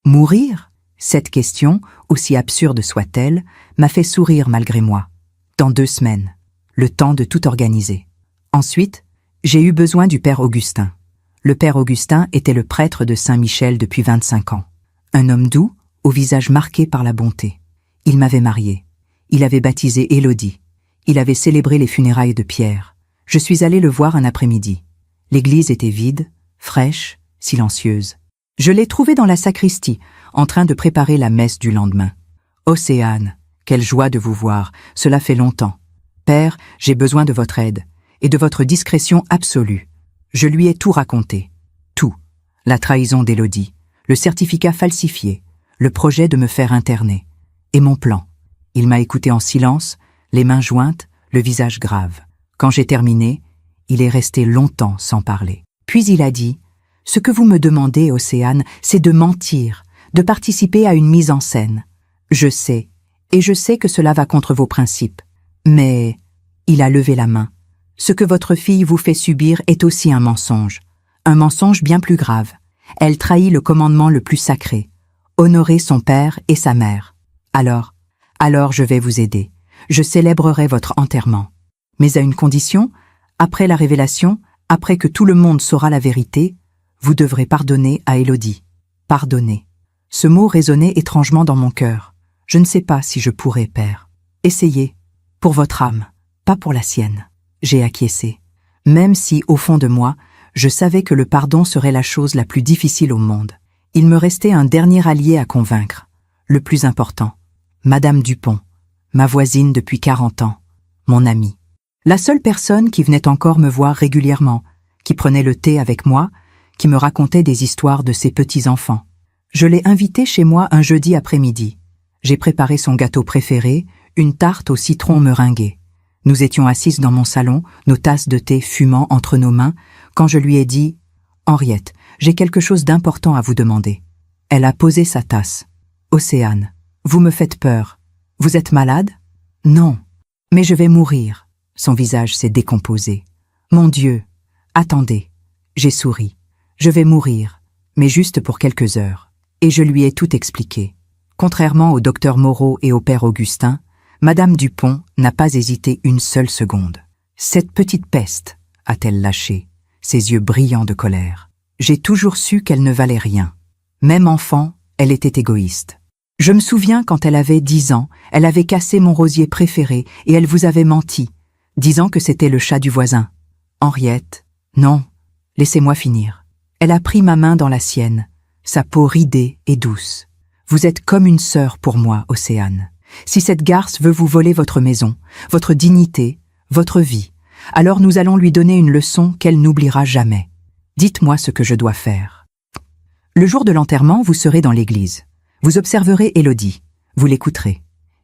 Mourir? Cette question, aussi absurde soit-elle, m'a fait sourire malgré moi. Dans 2 semaines. Le temps de tout organiser. Ensuite, j'ai eu besoin du père Augustin. Le père Augustin était le prêtre de Saint-Michel depuis 25 ans. Un homme doux, au visage marqué par la bonté. Il m'avait mariée. Il avait baptisé Élodie. Il avait célébré les funérailles de Pierre. Je suis allée le voir un après-midi. L'église était vide, fraîche, silencieuse. Je l'ai trouvé dans la sacristie, en train de préparer la messe du lendemain. Océane, quelle joie de vous voir, cela fait longtemps. Père, j'ai besoin de votre aide, et de votre discrétion absolue. Je lui ai tout raconté. Tout. La trahison d'Élodie, le certificat falsifié, le projet de me faire interner, et mon plan. Il m'a écouté en silence, les mains jointes, le visage grave. Quand j'ai terminé, il est resté longtemps sans parler. Puis il a dit « Ce que vous me demandez, Océane, c'est de mentir, de participer à une mise en scène. Je sais, et je sais que cela va contre vos principes. Mais... » Il a levé la main. « Ce que votre fille vous fait subir est aussi un mensonge bien plus grave. Elle trahit le commandement le plus sacré, honorer son père et sa mère. Alors je vais vous aider. Je célébrerai votre enterrement. Mais à une condition, après la révélation, après que tout le monde saura la vérité, vous devrez pardonner à Élodie. Pardonner. Ce mot résonnait étrangement dans mon cœur. Je ne sais pas si je pourrai, père. Essayez. Pour votre âme, pas pour la sienne. J'ai acquiescé. Même si, au fond de moi, je savais que le pardon serait la chose la plus difficile au monde. Il me restait un dernier allié à convaincre. Le plus important. Madame Dupont. Ma voisine depuis 40 ans. Mon amie. La seule personne qui venait encore me voir régulièrement, qui prenait le thé avec moi, qui me racontait des histoires de ses petits-enfants. Je l'ai invitée chez moi un jeudi après-midi. J'ai préparé son gâteau préféré, une tarte au citron meringué. Nous étions assises dans mon salon, nos tasses de thé fumant entre nos mains, quand je lui ai dit « Henriette, j'ai quelque chose d'important à vous demander. » Elle a posé sa tasse. « Océane, vous me faites peur. Vous êtes malade? »« Non, mais je vais mourir. » Son visage s'est décomposé. « Mon Dieu, attendez. » J'ai souri. « Je vais mourir, mais juste pour quelques heures. » Et je lui ai tout expliqué. Contrairement au docteur Moreau et au père Augustin, Madame Dupont n'a pas hésité une seule seconde. « Cette petite peste !» a-t-elle lâché, ses yeux brillants de colère. J'ai toujours su qu'elle ne valait rien. Même enfant, elle était égoïste. Je me souviens quand elle avait 10 ans, elle avait cassé mon rosier préféré et elle vous avait menti, disant que c'était le chat du voisin. Henriette, non, laissez-moi finir. Elle a pris ma main dans la sienne, sa peau ridée et douce. Vous êtes comme une sœur pour moi, Océane. Si cette garce veut vous voler votre maison, votre dignité, votre vie, alors nous allons lui donner une leçon qu'elle n'oubliera jamais. Dites-moi ce que je dois faire. Le jour de l'enterrement, vous serez dans l'église. Vous observerez Élodie, vous l'écouterez,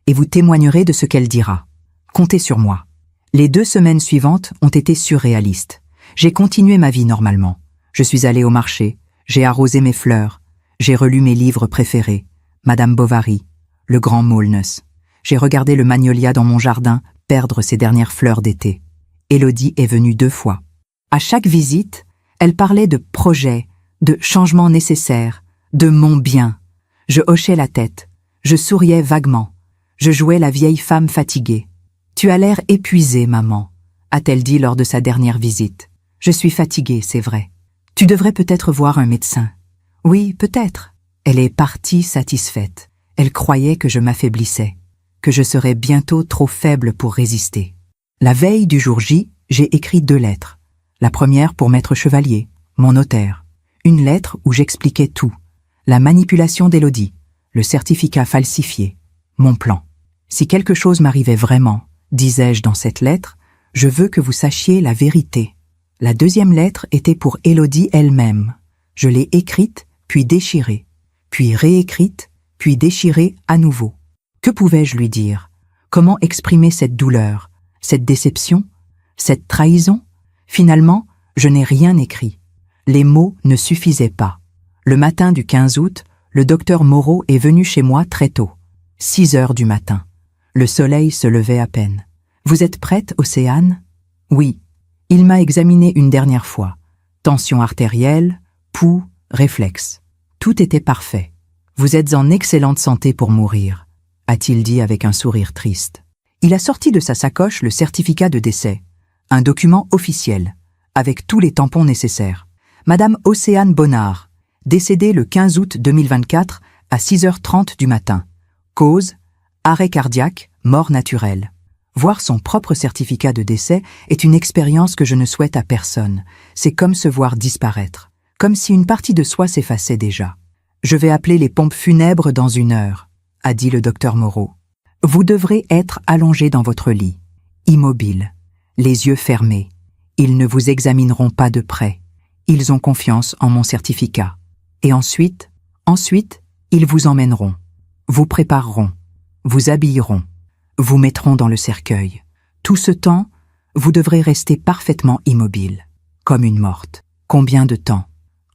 et vous témoignerez de ce qu'elle dira. Comptez sur moi. Les 2 semaines suivantes ont été surréalistes. J'ai continué ma vie normalement. Je suis allée au marché, j'ai arrosé mes fleurs, j'ai relu mes livres préférés, Madame Bovary, Le Grand Maulnes. J'ai regardé le magnolia dans mon jardin perdre ses dernières fleurs d'été. Élodie est venue 2 fois. À chaque visite, elle parlait de projets, de changements nécessaires, de mon bien. Je hochais la tête, je souriais vaguement, je jouais la vieille femme fatiguée. « Tu as l'air épuisée, maman », a-t-elle dit lors de sa dernière visite. « Je suis fatiguée, c'est vrai. Tu devrais peut-être voir un médecin. »« Oui, peut-être. » Elle est partie satisfaite. Elle croyait que je m'affaiblissais, que je serais bientôt trop faible pour résister. La veille du jour J, j'ai écrit 2 lettres. La première pour Maître Chevalier, mon notaire. Une lettre où j'expliquais tout. La manipulation d'Élodie, le certificat falsifié, mon plan. Si quelque chose m'arrivait vraiment, disais-je dans cette lettre, je veux que vous sachiez la vérité. La deuxième lettre était pour Élodie elle-même. Je l'ai écrite, puis déchirée, puis réécrite, puis déchirée à nouveau. Que pouvais-je lui dire? Comment exprimer cette douleur, cette déception, cette trahison? Finalement, je n'ai rien écrit. Les mots ne suffisaient pas. Le matin du 15 août, le docteur Moreau est venu chez moi très tôt. 6 heures du matin. Le soleil se levait à peine. « Vous êtes prête, Océane ?» « Oui. » Il m'a examiné une dernière fois. Tension artérielle, pouls, réflexe. Tout était parfait. « Vous êtes en excellente santé pour mourir », a-t-il dit avec un sourire triste. Il a sorti de sa sacoche le certificat de décès, un document officiel, avec tous les tampons nécessaires. Madame Océane Bonnard, décédée le 15 août 2024 à 6h30 du matin. Cause, arrêt cardiaque, mort naturelle. Voir son propre certificat de décès est une expérience que je ne souhaite à personne. C'est comme se voir disparaître, comme si une partie de soi s'effaçait déjà. « Je vais appeler les pompes funèbres dans 1 heure », a dit le docteur Moreau. « Vous devrez être allongé dans votre lit, immobile, les yeux fermés. Ils ne vous examineront pas de près. Ils ont confiance en mon certificat. Et ensuite, ils vous emmèneront, vous prépareront, vous habilleront, vous mettront dans le cercueil. Tout ce temps, vous devrez rester parfaitement immobile, comme une morte. Combien de temps?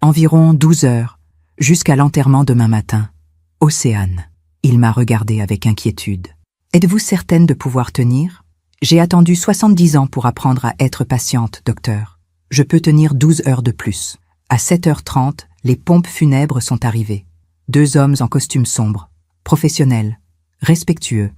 Environ 12 heures, jusqu'à l'enterrement demain matin. Océane. Il m'a regardé avec inquiétude. Êtes-vous certaine de pouvoir tenir? J'ai attendu 70 ans pour apprendre à être patiente, docteur. Je peux tenir 12 heures de plus. À 7h30, les pompes funèbres sont arrivées. 2 hommes en costume sombre, professionnels, respectueux.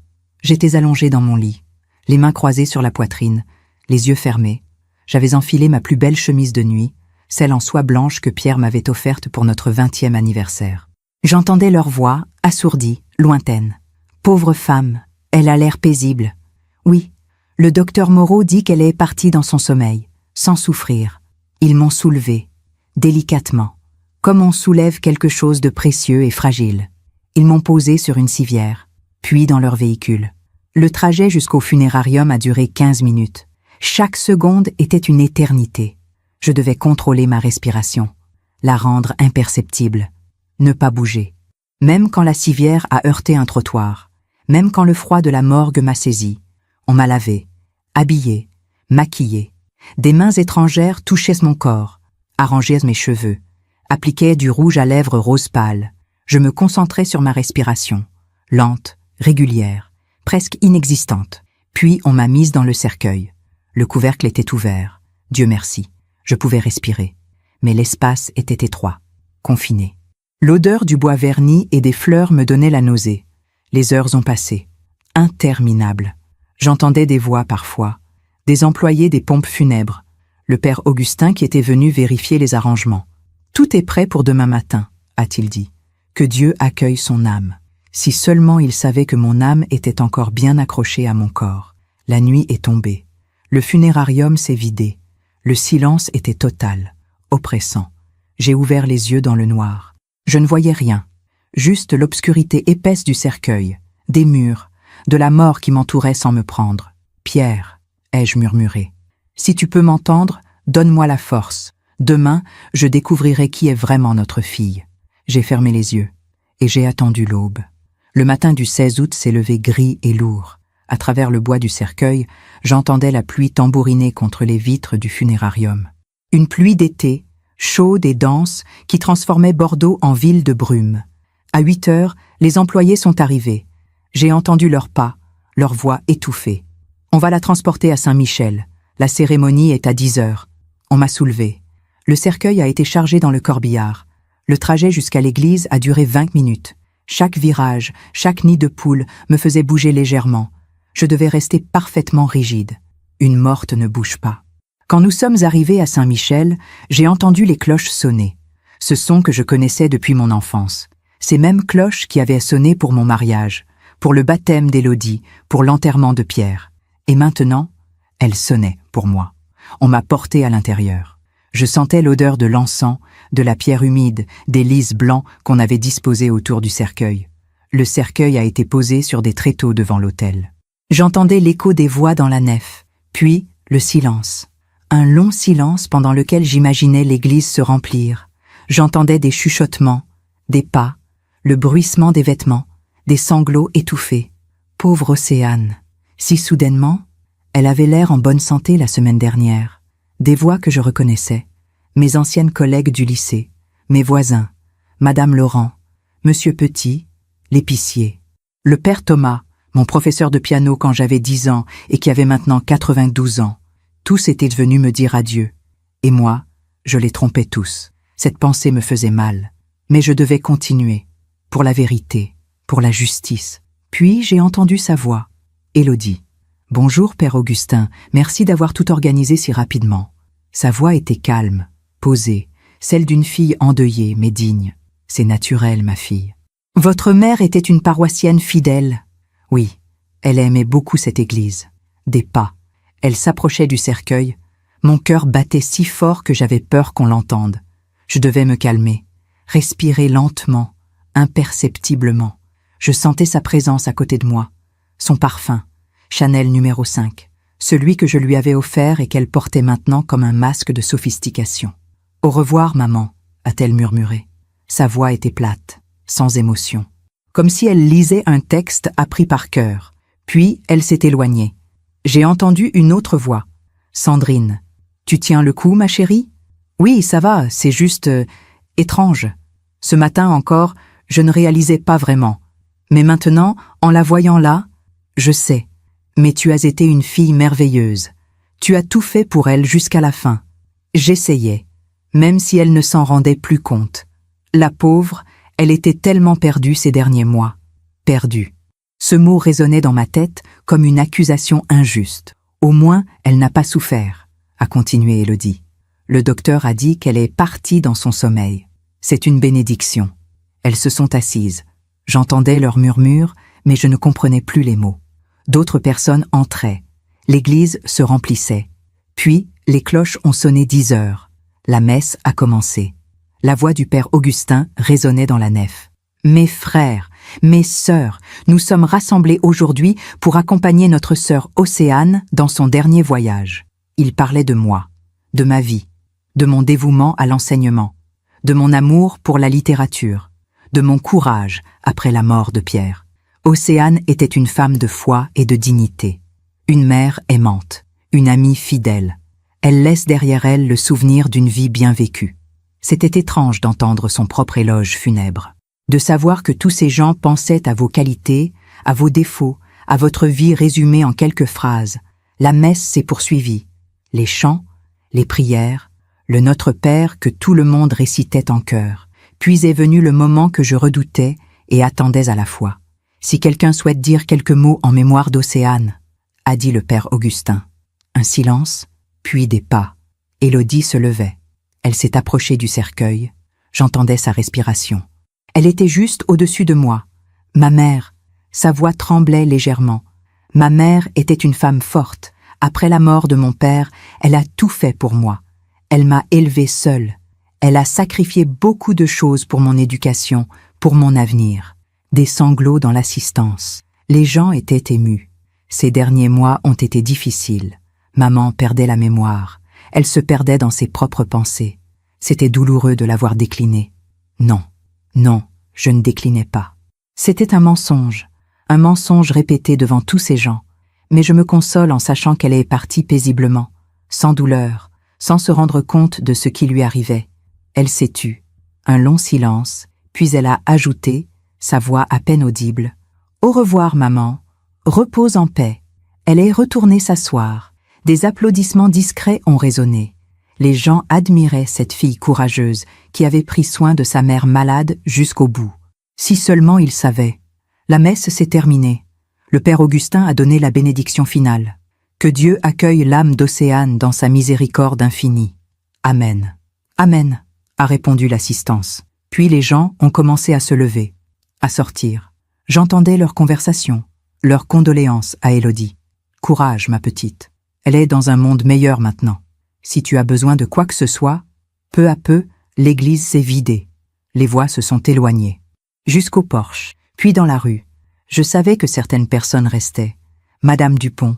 J'étais allongée dans mon lit, les mains croisées sur la poitrine, les yeux fermés. J'avais enfilé ma plus belle chemise de nuit, celle en soie blanche que Pierre m'avait offerte pour notre 20e anniversaire. J'entendais leur voix, assourdie, lointaine. Pauvre femme, elle a l'air paisible. Oui, le docteur Moreau dit qu'elle est partie dans son sommeil, sans souffrir. Ils m'ont soulevée, délicatement, comme on soulève quelque chose de précieux et fragile. Ils m'ont posée sur une civière, puis dans leur véhicule. Le trajet jusqu'au funérarium a duré 15 minutes. Chaque seconde était une éternité. Je devais contrôler ma respiration, la rendre imperceptible, ne pas bouger. Même quand la civière a heurté un trottoir, même quand le froid de la morgue m'a saisi, on m'a lavé, habillé, maquillé. Des mains étrangères touchaient mon corps, arrangeaient mes cheveux, appliquaient du rouge à lèvres rose pâle. Je me concentrais sur ma respiration, lente, régulière, presque inexistante. Puis on m'a mise dans le cercueil. Le couvercle était ouvert. Dieu merci, je pouvais respirer. Mais l'espace était étroit, confiné. L'odeur du bois verni et des fleurs me donnait la nausée. Les heures ont passé. Interminables. J'entendais des voix parfois, des employés des pompes funèbres, le père Augustin qui était venu vérifier les arrangements. « Tout est prêt pour demain matin », a-t-il dit. « Que Dieu accueille son âme. » Si seulement il savait que mon âme était encore bien accrochée à mon corps. La nuit est tombée. Le funérarium s'est vidé. Le silence était total, oppressant. J'ai ouvert les yeux dans le noir. Je ne voyais rien, juste l'obscurité épaisse du cercueil, des murs, de la mort qui m'entourait sans me prendre. « Pierre », ai-je murmuré, « si tu peux m'entendre, donne-moi la force. Demain, je découvrirai qui est vraiment notre fille. » J'ai fermé les yeux et j'ai attendu l'aube. Le matin du 16 août s'est levé gris et lourd. À travers le bois du cercueil, j'entendais la pluie tambouriner contre les vitres du funérarium. Une pluie d'été, chaude et dense, qui transformait Bordeaux en ville de brume. À 8 heures, les employés sont arrivés. J'ai entendu leurs pas, leur voix étouffée. On va la transporter à Saint-Michel. La cérémonie est à 10 heures. On m'a soulevé. Le cercueil a été chargé dans le corbillard. Le trajet jusqu'à l'église a duré 20 minutes. Chaque virage, chaque nid de poule me faisait bouger légèrement. Je devais rester parfaitement rigide. Une morte ne bouge pas. Quand nous sommes arrivés à Saint-Michel, j'ai entendu les cloches sonner. Ce son que je connaissais depuis mon enfance. Ces mêmes cloches qui avaient sonné pour mon mariage, pour le baptême d'Élodie, pour l'enterrement de Pierre. Et maintenant, elles sonnaient pour moi. On m'a porté à l'intérieur. Je sentais l'odeur de l'encens, de la pierre humide, des lys blancs qu'on avait disposés autour du cercueil. Le cercueil a été posé sur des tréteaux devant l'autel. J'entendais l'écho des voix dans la nef, puis le silence. Un long silence pendant lequel j'imaginais l'église se remplir. J'entendais des chuchotements, des pas, le bruissement des vêtements, des sanglots étouffés. Pauvre Océane, si soudainement, elle avait l'air en bonne santé la semaine dernière. Des voix que je reconnaissais, mes anciennes collègues du lycée, mes voisins, Madame Laurent, Monsieur Petit, l'épicier, le père Thomas, mon professeur de piano quand j'avais 10 ans et qui avait maintenant 92 ans. Tous étaient venus me dire adieu. Et moi, je les trompais tous. Cette pensée me faisait mal. Mais je devais continuer. Pour la vérité, pour la justice. Puis j'ai entendu sa voix. Élodie. Bonjour, Père Augustin. Merci d'avoir tout organisé si rapidement. Sa voix était calme, posée, celle d'une fille endeuillée mais digne. C'est naturel, ma fille. Votre mère était une paroissienne fidèle. Oui, elle aimait beaucoup cette église. Des pas. Elle s'approchait du cercueil. Mon cœur battait si fort que j'avais peur qu'on l'entende. Je devais me calmer, respirer lentement, imperceptiblement. Je sentais sa présence à côté de moi, son parfum, Chanel numéro 5, celui que je lui avais offert et qu'elle portait maintenant comme un masque de sophistication. « Au revoir, maman », a-t-elle murmuré. Sa voix était plate, sans émotion, comme si elle lisait un texte appris par cœur. Puis elle s'est éloignée. J'ai entendu une autre voix. « Sandrine, tu tiens le coup, ma chérie ? » « Oui, ça va, c'est juste étrange. Ce matin encore, je ne réalisais pas vraiment. Mais maintenant, en la voyant là, je sais. Mais tu as été une fille merveilleuse. Tu as tout fait pour elle jusqu'à la fin. J'essayais, même si elle ne s'en rendait plus compte. La pauvre, elle était tellement perdue ces derniers mois. Perdue. Ce mot résonnait dans ma tête comme une accusation injuste. Au moins, elle n'a pas souffert, a continué Élodie. Le docteur a dit qu'elle est partie dans son sommeil. C'est une bénédiction. Elles se sont assises. J'entendais leurs murmures, mais je ne comprenais plus les mots. D'autres personnes entraient. L'église se remplissait. Puis, les cloches ont sonné 10 heures. La messe a commencé. La voix du père Augustin résonnait dans la nef. Mes frères, mes sœurs, nous sommes rassemblés aujourd'hui pour accompagner notre sœur Océane dans son dernier voyage. Il parlait de moi, de ma vie, de mon dévouement à l'enseignement, de mon amour pour la littérature, de mon courage après la mort de Pierre. Océane était une femme de foi et de dignité, une mère aimante, une amie fidèle. Elle laisse derrière elle le souvenir d'une vie bien vécue. C'était étrange d'entendre son propre éloge funèbre, de savoir que tous ces gens pensaient à vos qualités, à vos défauts, à votre vie résumée en quelques phrases. La messe s'est poursuivie. Les chants, les prières, le Notre Père que tout le monde récitait en chœur. Puis est venu le moment que je redoutais et attendais à la fois. Si quelqu'un souhaite dire quelques mots en mémoire d'Océane, a dit le père Augustin. Un silence, puis des pas. Élodie se levait. Elle s'est approchée du cercueil. J'entendais sa respiration. Elle était juste au-dessus de moi. Ma mère, sa voix tremblait légèrement. Ma mère était une femme forte. Après la mort de mon père, elle a tout fait pour moi. Elle m'a élevée seule. Elle a sacrifié beaucoup de choses pour mon éducation, pour mon avenir. Des sanglots dans l'assistance. Les gens étaient émus. Ces derniers mois ont été difficiles. Maman perdait la mémoire. Elle se perdait dans ses propres pensées. C'était douloureux de la voir décliner. Non, non, je ne déclinais pas. C'était un mensonge répété devant tous ces gens. Mais je me console en sachant qu'elle est partie paisiblement, sans douleur, sans se rendre compte de ce qui lui arrivait. Elle s'est tue. Un long silence, puis elle a ajouté, sa voix à peine audible, « Au revoir, maman. Repose en paix. » Elle est retournée s'asseoir. Des applaudissements discrets ont résonné. Les gens admiraient cette fille courageuse qui avait pris soin de sa mère malade jusqu'au bout. Si seulement ils savaient. La messe s'est terminée. Le père Augustin a donné la bénédiction finale. Que Dieu accueille l'âme d'Océane dans sa miséricorde infinie. Amen. Amen, a répondu l'assistance. Puis les gens ont commencé à se lever, à sortir. J'entendais leur conversation, leurs condoléances à Élodie. Courage, ma petite. Elle est dans un monde meilleur maintenant. Si tu as besoin de quoi que ce soit, peu à peu, l'église s'est vidée. Les voix se sont éloignées. Jusqu'au porche, puis dans la rue. Je savais que certaines personnes restaient. Madame Dupont,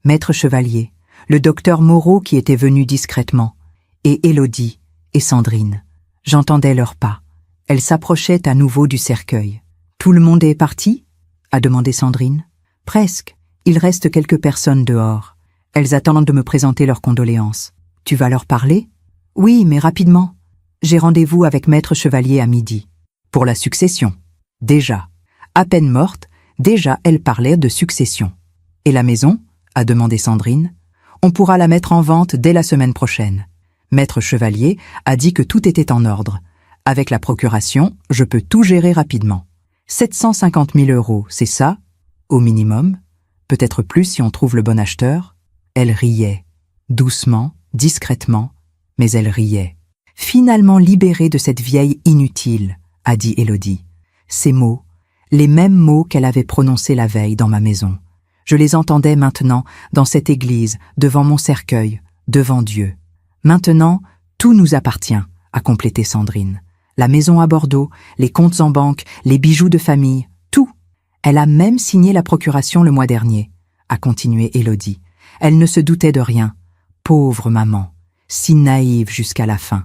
Maître Chevalier, le docteur Moreau qui était venu discrètement, et Élodie et Sandrine. J'entendais leurs pas. Elles s'approchaient à nouveau du cercueil. « Tout le monde est parti ?» a demandé Sandrine. « Presque. Il reste quelques personnes dehors. Elles attendent de me présenter leurs condoléances. Tu vas leur parler ? » ?»« Oui, mais rapidement. J'ai rendez-vous avec Maître Chevalier à midi. » Pour la succession. Déjà. À peine morte, déjà elle parlait de succession. « Et la maison ?» a demandé Sandrine. « On pourra la mettre en vente dès la semaine prochaine. Maître Chevalier a dit que tout était en ordre. Avec la procuration, je peux tout gérer rapidement. 750 000 €, c'est ça ? Au minimum. Peut-être plus si on trouve le bon acheteur. » Elle riait. Doucement, discrètement, mais elle riait. « Finalement libérée de cette vieille inutile, » a dit Élodie. Ces mots, les mêmes mots qu'elle avait prononcés la veille dans ma maison. Je les entendais maintenant dans cette église, devant mon cercueil, devant Dieu. Maintenant, tout nous appartient, a complété Sandrine. La maison à Bordeaux, les comptes en banque, les bijoux de famille, tout. Elle a même signé la procuration le mois dernier, a continué Élodie. Elle ne se doutait de rien. Pauvre maman, si naïve jusqu'à la fin.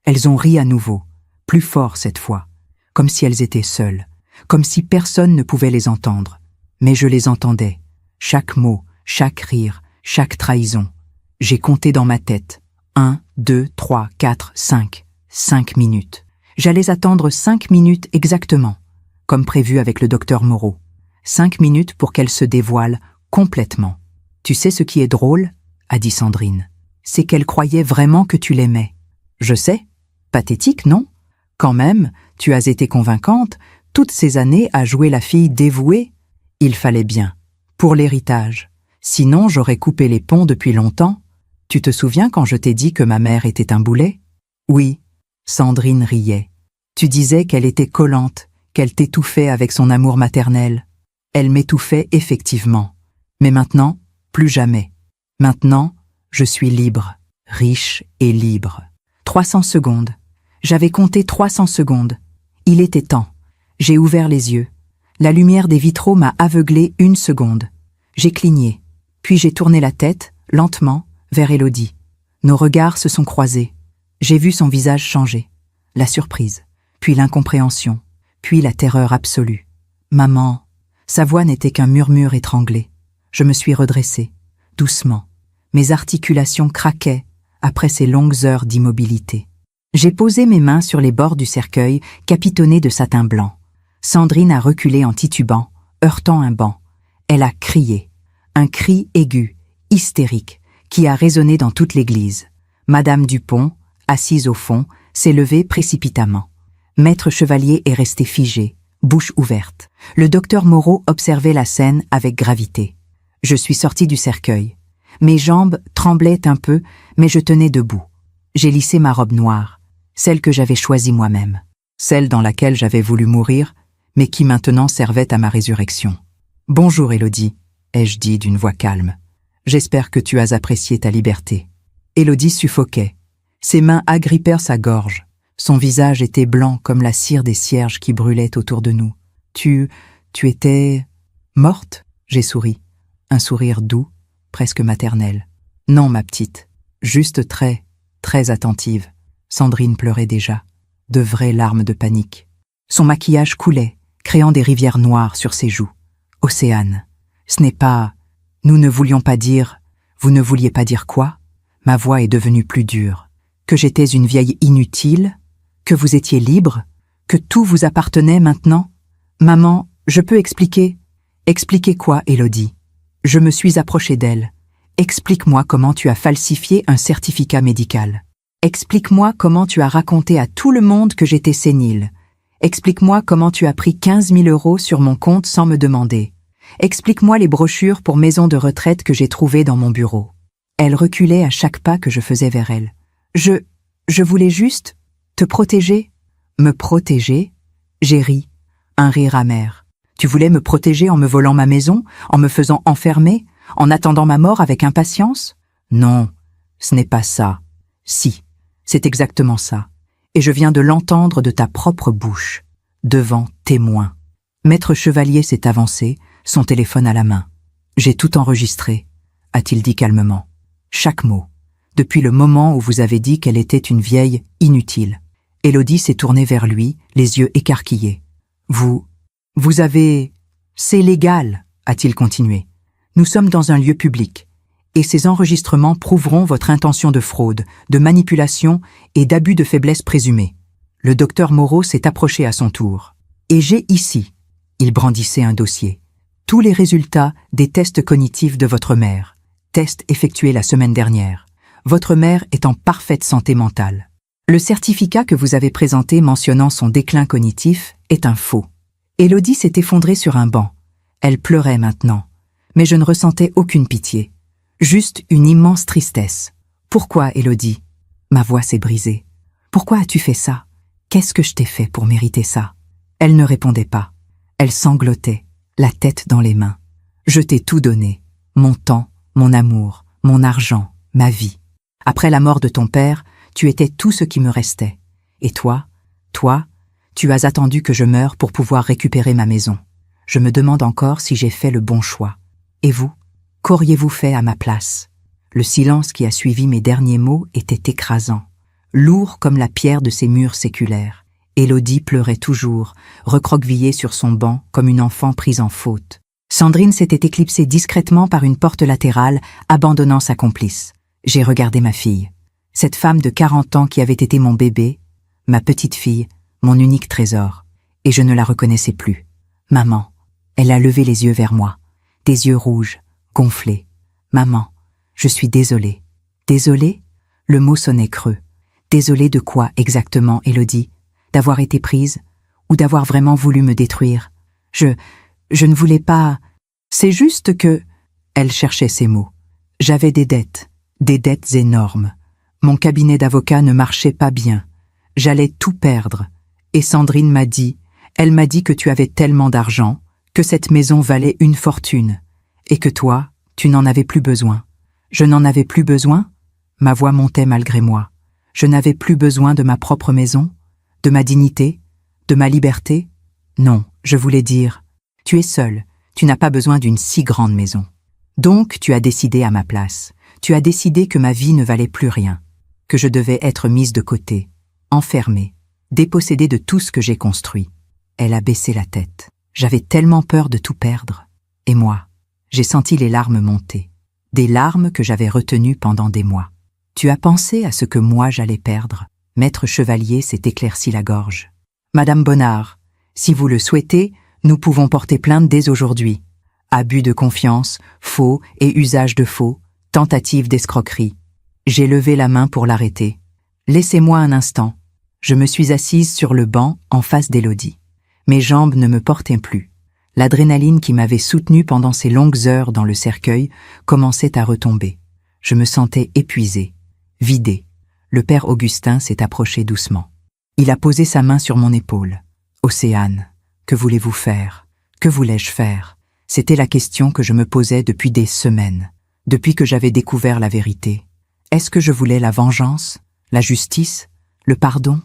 Elles ont ri à nouveau, plus fort cette fois, comme si elles étaient seules, comme si personne ne pouvait les entendre. Mais je les entendais, chaque mot, chaque rire, chaque trahison. J'ai compté dans ma tête. 1, 2, 3, 4, 5. 5 minutes. J'allais attendre 5 minutes exactement, comme prévu avec le docteur Moreau. 5 minutes pour qu'elle se dévoile complètement. « Tu sais ce qui est drôle ?» a dit Sandrine. « C'est qu'elle croyait vraiment que tu l'aimais. »« Je sais. Pathétique, non ? Quand même, tu as été convaincante, toutes ces années à jouer la fille dévouée. Il fallait bien. Pour l'héritage. Sinon, j'aurais coupé les ponts depuis longtemps. Tu te souviens quand je t'ai dit que ma mère était un boulet ? Oui. » Sandrine riait. « Tu disais qu'elle était collante, qu'elle t'étouffait avec son amour maternel. Elle m'étouffait effectivement. Mais maintenant, plus jamais. Maintenant, je suis libre, riche et libre. 300 secondes. J'avais compté 300 secondes. Il était temps. J'ai ouvert les yeux. La lumière des vitraux m'a aveuglé 1 seconde. J'ai cligné. Puis j'ai tourné la tête, lentement, vers Élodie. Nos regards se sont croisés. J'ai vu son visage changer. La surprise, puis l'incompréhension, puis la terreur absolue. « Maman !» Sa voix n'était qu'un murmure étranglé. Je me suis redressée, doucement. Mes articulations craquaient après ces longues heures d'immobilité. J'ai posé mes mains sur les bords du cercueil capitonné de satin blanc. Sandrine a reculé en titubant, heurtant un banc. Elle a crié. Un cri aigu, hystérique, qui a résonné dans toute l'église. Madame Dupont, assise au fond, s'est levée précipitamment. Maître Chevalier est resté figé, bouche ouverte. Le docteur Moreau observait la scène avec gravité. Je suis sortie du cercueil. Mes jambes tremblaient un peu, mais je tenais debout. J'ai lissé ma robe noire, celle que j'avais choisie moi-même, celle dans laquelle j'avais voulu mourir, mais qui maintenant servait à ma résurrection. « Bonjour Élodie », ai-je dit d'une voix calme. « J'espère que tu as apprécié ta liberté. » Élodie suffoquait. Ses mains agrippèrent sa gorge. Son visage était blanc comme la cire des cierges qui brûlaient autour de nous. « Tu étais... morte ?» J'ai souri. Un sourire doux, presque maternel. « Non, ma petite. Juste très attentive. » Sandrine pleurait déjà. De vraies larmes de panique. Son maquillage coulait, créant des rivières noires sur ses joues. « Océane. Ce n'est pas... Nous ne voulions pas dire... Vous ne vouliez pas dire quoi ? Ma voix est devenue plus dure. Que j'étais une vieille inutile ? Que vous étiez libre ? Que tout vous appartenait maintenant ? Maman, je peux expliquer ? Expliquer quoi, Élodie ? Je me suis approchée d'elle. Explique-moi comment tu as falsifié un certificat médical. Explique-moi comment tu as raconté à tout le monde que j'étais sénile. Explique-moi comment tu as pris 15 000 € sur mon compte sans me demander. Explique-moi les brochures pour maison de retraite que j'ai trouvées dans mon bureau. Elle reculait à chaque pas que je faisais vers elle. Je voulais juste te protéger. Me protéger ? J'ai ri, un rire amer. Tu voulais me protéger en me volant ma maison, en me faisant enfermer, en attendant ma mort avec impatience ? Non, Ce n'est pas ça. Si, c'est exactement ça. Et je viens de l'entendre de ta propre bouche, devant témoins. Maître Chevalier s'est avancé, son téléphone à la main. J'ai tout enregistré, a-t-il dit calmement. Chaque mot. Depuis le moment où vous avez dit qu'elle était une vieille inutile. Élodie s'est tournée vers lui, les yeux écarquillés. Vous avez... C'est légal, a-t-il continué. Nous sommes dans un lieu public, et ces enregistrements prouveront votre intention de fraude, de manipulation et d'abus de faiblesse présumés. Le docteur Moreau s'est approché à son tour. Et j'ai ici, il brandissait un dossier, tous les résultats des tests cognitifs de votre mère, tests effectués la semaine dernière. Votre mère est en parfaite santé mentale. Le certificat que vous avez présenté mentionnant son déclin cognitif est un faux. Élodie s'est effondrée sur un banc. Elle pleurait maintenant, mais je ne ressentais aucune pitié. Juste une immense tristesse. Pourquoi, Élodie? Ma voix s'est brisée. Pourquoi as-tu fait ça? Qu'est-ce que je t'ai fait pour mériter ça? Elle ne répondait pas. Elle sanglotait, la tête dans les mains. Je t'ai tout donné. Mon temps, mon amour, mon argent, ma vie. Après la mort de ton père, tu étais tout ce qui me restait. Et toi, tu as attendu que je meure pour pouvoir récupérer ma maison. Je me demande encore si j'ai fait le bon choix. Et vous? Qu'auriez-vous fait à ma place? Le silence qui a suivi mes derniers mots était écrasant, lourd comme la pierre de ces murs séculaires. Élodie pleurait toujours, recroquevillée sur son banc comme une enfant prise en faute. Sandrine s'était éclipsée discrètement par une porte latérale, abandonnant sa complice. J'ai regardé ma fille. Cette femme de 40 ans qui avait été mon bébé, ma petite fille, mon unique trésor. Et je ne la reconnaissais plus. Maman. Elle a levé les yeux vers moi. Des yeux rouges, gonflés. Maman, je suis désolée. Désolée? Le mot sonnait creux. Désolée de quoi exactement, Élodie? D'avoir été prise? Ou d'avoir vraiment voulu me détruire? Je ne voulais pas... C'est juste que... Elle cherchait ses mots. J'avais des dettes énormes. Mon cabinet d'avocat ne marchait pas bien. J'allais tout perdre. Et Sandrine m'a dit, elle m'a dit que tu avais tellement d'argent, que cette maison valait une fortune, et que toi, tu n'en avais plus besoin. Je n'en avais plus besoin? Ma voix montait malgré moi. Je n'avais plus besoin de ma propre maison, de ma dignité, de ma liberté? Non, je voulais dire, tu es seule, tu n'as pas besoin d'une si grande maison. Donc tu as décidé à ma place. Tu as décidé que ma vie ne valait plus rien, que je devais être mise de côté, enfermée, dépossédée de tout ce que j'ai construit. Elle a baissé la tête. J'avais tellement peur de tout perdre. Et moi, j'ai senti les larmes monter. Des larmes que j'avais retenues pendant des mois. Tu as pensé à ce que moi j'allais perdre? Maître Chevalier s'est éclairci la gorge. Madame Bonnard, si vous le souhaitez, nous pouvons porter plainte dès aujourd'hui. Abus de confiance, faux et usage de faux, tentative d'escroquerie. J'ai levé la main pour l'arrêter. Laissez-moi un instant. Je me suis assise sur le banc en face d'Élodie. Mes jambes ne me portaient plus. L'adrénaline qui m'avait soutenue pendant ces longues heures dans le cercueil commençait à retomber. Je me sentais épuisée, vidée. Le père Augustin s'est approché doucement. Il a posé sa main sur mon épaule. « Océane, que voulez-vous faire? Que voulais-je faire ?» C'était la question que je me posais depuis des semaines, depuis que j'avais découvert la vérité. Est-ce que je voulais la vengeance, la justice, le pardon?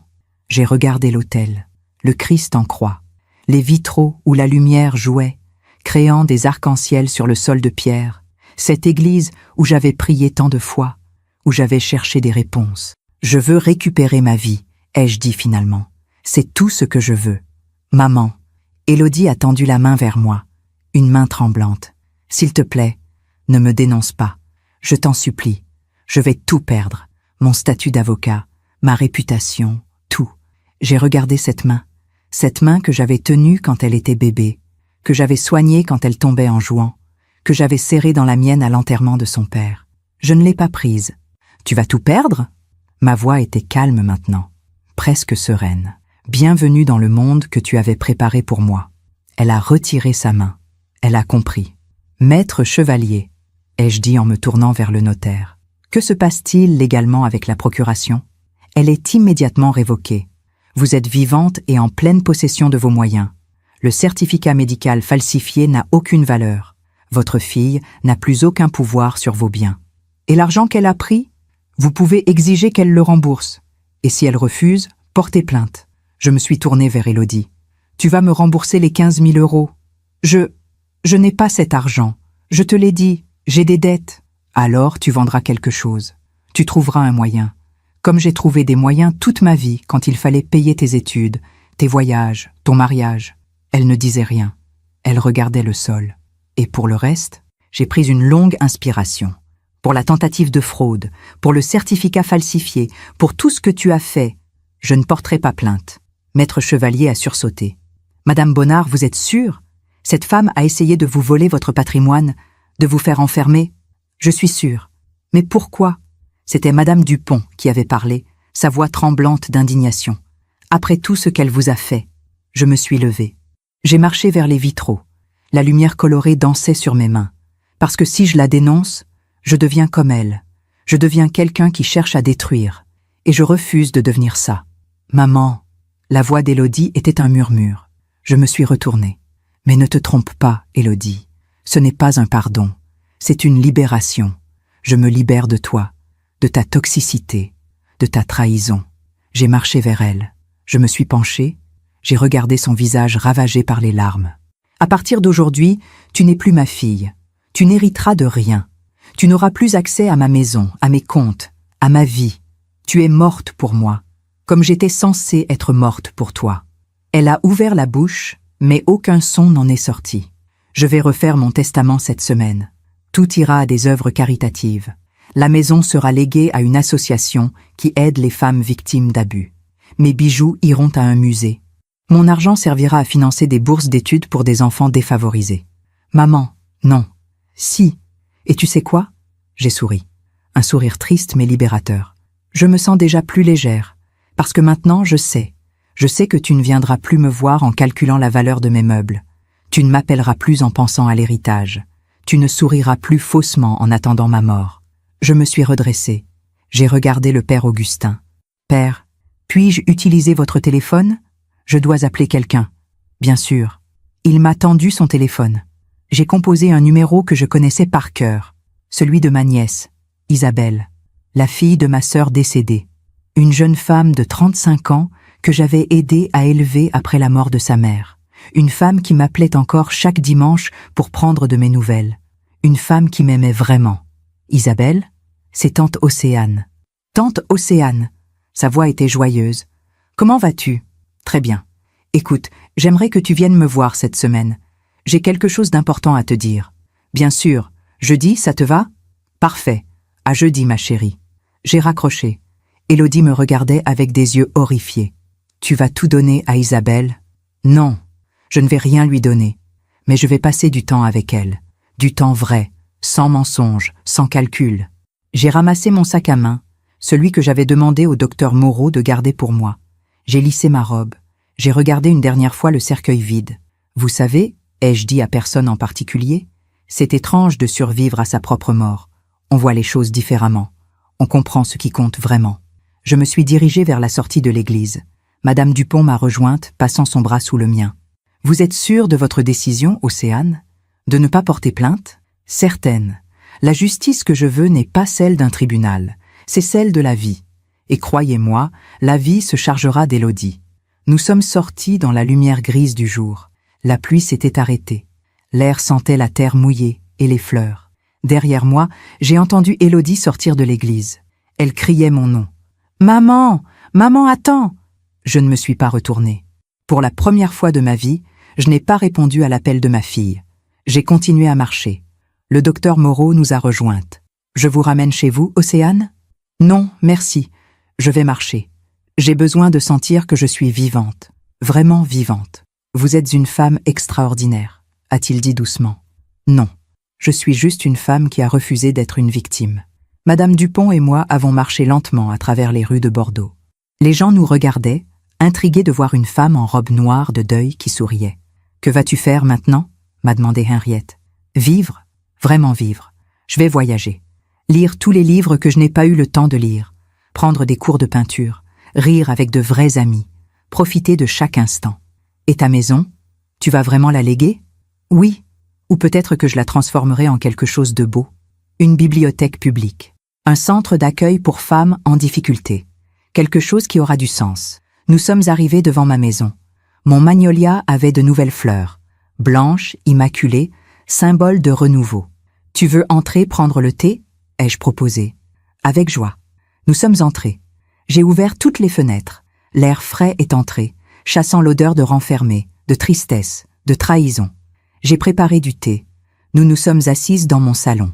J'ai regardé l'autel, le Christ en croix, les vitraux où la lumière jouait, créant des arcs-en-ciel sur le sol de pierre, cette église où j'avais prié tant de fois, où j'avais cherché des réponses. Je veux récupérer ma vie, ai-je dit finalement. C'est tout ce que je veux. Maman, Élodie a tendu la main vers moi, une main tremblante. S'il te plaît, ne me dénonce pas. Je t'en supplie. Je vais tout perdre. Mon statut d'avocat, ma réputation, tout. J'ai regardé cette main que j'avais tenue quand elle était bébé, que j'avais soignée quand elle tombait en jouant, que j'avais serrée dans la mienne à l'enterrement de son père. Je ne l'ai pas prise. Tu vas tout perdre? Ma voix était calme maintenant, presque sereine. Bienvenue dans le monde que tu avais préparé pour moi. Elle a retiré sa main. Elle a compris. Maître Chevalier, ai-je dit en me tournant vers le notaire. Que se passe-t-il légalement avec la procuration? Elle est immédiatement révoquée. Vous êtes vivante et en pleine possession de vos moyens. Le certificat médical falsifié n'a aucune valeur. Votre fille n'a plus aucun pouvoir sur vos biens. Et l'argent qu'elle a pris? Vous pouvez exiger qu'elle le rembourse. Et si elle refuse, portez plainte. Je me suis tournée vers Élodie. Tu vas me rembourser les 15 000 euros. Je n'ai pas cet argent. Je te l'ai dit, j'ai des dettes. Alors tu vendras quelque chose. Tu trouveras un moyen. Comme j'ai trouvé des moyens toute ma vie quand il fallait payer tes études, tes voyages, ton mariage. Elle ne disait rien. Elle regardait le sol. Et pour le reste, j'ai pris une longue inspiration. Pour la tentative de fraude, pour le certificat falsifié, pour tout ce que tu as fait, je ne porterai pas plainte. Maître Chevalier a sursauté. Madame Bonnard, vous êtes sûre? Cette femme a essayé de vous voler votre patrimoine, de vous faire enfermer? Je suis sûre. Mais pourquoi? C'était Madame Dupont qui avait parlé, sa voix tremblante d'indignation. Après tout ce qu'elle vous a fait, je me suis levée. J'ai marché vers les vitraux. La lumière colorée dansait sur mes mains. Parce que si je la dénonce, je deviens comme elle. Je deviens quelqu'un qui cherche à détruire. Et je refuse de devenir ça. Maman, la voix d'Élodie était un murmure. Je me suis retournée. Mais ne te trompe pas, Élodie. Ce n'est pas un pardon. C'est une libération. Je me libère de toi, de ta toxicité, de ta trahison. J'ai marché vers elle. Je me suis penchée. J'ai regardé son visage ravagé par les larmes. À partir d'aujourd'hui, tu n'es plus ma fille. Tu n'hériteras de rien. Tu n'auras plus accès à ma maison, à mes comptes, à ma vie. Tu es morte pour moi, comme j'étais censée être morte pour toi. Elle a ouvert la bouche, mais aucun son n'en est sorti. Je vais refaire mon testament cette semaine. Tout ira à des œuvres caritatives. La maison sera léguée à une association qui aide les femmes victimes d'abus. Mes bijoux iront à un musée. Mon argent servira à financer des bourses d'études pour des enfants défavorisés. Maman, non. Si. Et tu sais quoi? J'ai souri. Un sourire triste mais libérateur. Je me sens déjà plus légère, parce que maintenant je sais. Je sais que tu ne viendras plus me voir en calculant la valeur de mes meubles. Tu ne m'appelleras plus en pensant à l'héritage. Tu ne souriras plus faussement en attendant ma mort. Je me suis redressée. J'ai regardé le père Augustin. Père, puis-je utiliser votre téléphone? Je dois appeler quelqu'un. Bien sûr. Il m'a tendu son téléphone. J'ai composé un numéro que je connaissais par cœur, celui de ma nièce, Isabelle, la fille de ma sœur décédée, une jeune femme de 35 ans que j'avais aidée à élever après la mort de sa mère, une femme qui m'appelait encore chaque dimanche pour prendre de mes nouvelles, une femme qui m'aimait vraiment. Isabelle, c'est tante Océane. Tante Océane. Sa voix était joyeuse. Comment vas-tu? Très bien. Écoute, j'aimerais que tu viennes me voir cette semaine. J'ai quelque chose d'important à te dire. Bien sûr, jeudi, ça te va? Parfait. À jeudi, ma chérie. J'ai raccroché. Élodie me regardait avec des yeux horrifiés. Tu vas tout donner à Isabelle? Non, je ne vais rien lui donner. Mais je vais passer du temps avec elle. Du temps vrai, sans mensonge, sans calcul. J'ai ramassé mon sac à main, celui que j'avais demandé au docteur Moreau de garder pour moi. J'ai lissé ma robe. J'ai regardé une dernière fois le cercueil vide. Vous savez, ai-je dit à personne en particulier? C'est étrange de survivre à sa propre mort. On voit les choses différemment. On comprend ce qui compte vraiment. Je me suis dirigée vers la sortie de l'église. Madame Dupont m'a rejointe, passant son bras sous le mien. « Vous êtes sûre de votre décision, Océane? De ne pas porter plainte? Certaine. La justice que je veux n'est pas celle d'un tribunal. C'est celle de la vie. Et croyez-moi, la vie se chargera d'Élodie. Nous sommes sortis dans la lumière grise du jour. La pluie s'était arrêtée. L'air sentait la terre mouillée et les fleurs. Derrière moi, j'ai entendu Élodie sortir de l'église. Elle criait mon nom. « Maman! Maman, attends !» Je ne me suis pas retournée. Pour la première fois de ma vie, je n'ai pas répondu à l'appel de ma fille. J'ai continué à marcher. Le docteur Moreau nous a rejointes. « Je vous ramène chez vous, Océane ?»« Non, merci. Je vais marcher. J'ai besoin de sentir que je suis vivante. Vraiment vivante. » « Vous êtes une femme extraordinaire, a-t-il dit doucement. Non, je suis juste une femme qui a refusé d'être une victime. Madame Dupont et moi avons marché lentement à travers les rues de Bordeaux. Les gens nous regardaient, intrigués de voir une femme en robe noire de deuil qui souriait. « Que vas-tu faire maintenant ?» m'a demandé Henriette. « Vivre, vraiment vivre. Je vais voyager. Lire tous les livres que je n'ai pas eu le temps de lire. Prendre des cours de peinture. Rire avec de vrais amis. Profiter de chaque instant. Et ta maison, tu vas vraiment la léguer? Oui, ou peut-être que je la transformerai en quelque chose de beau. Une bibliothèque publique. Un centre d'accueil pour femmes en difficulté. Quelque chose qui aura du sens. Nous sommes arrivés devant ma maison. Mon magnolia avait de nouvelles fleurs, blanches, immaculées, symbole de renouveau. « Tu veux entrer prendre le thé ?» ai-je proposé. Avec joie. Nous sommes entrés. J'ai ouvert toutes les fenêtres. L'air frais est entré, chassant l'odeur de renfermé, de tristesse, de trahison. J'ai préparé du thé. Nous nous sommes assises dans mon salon.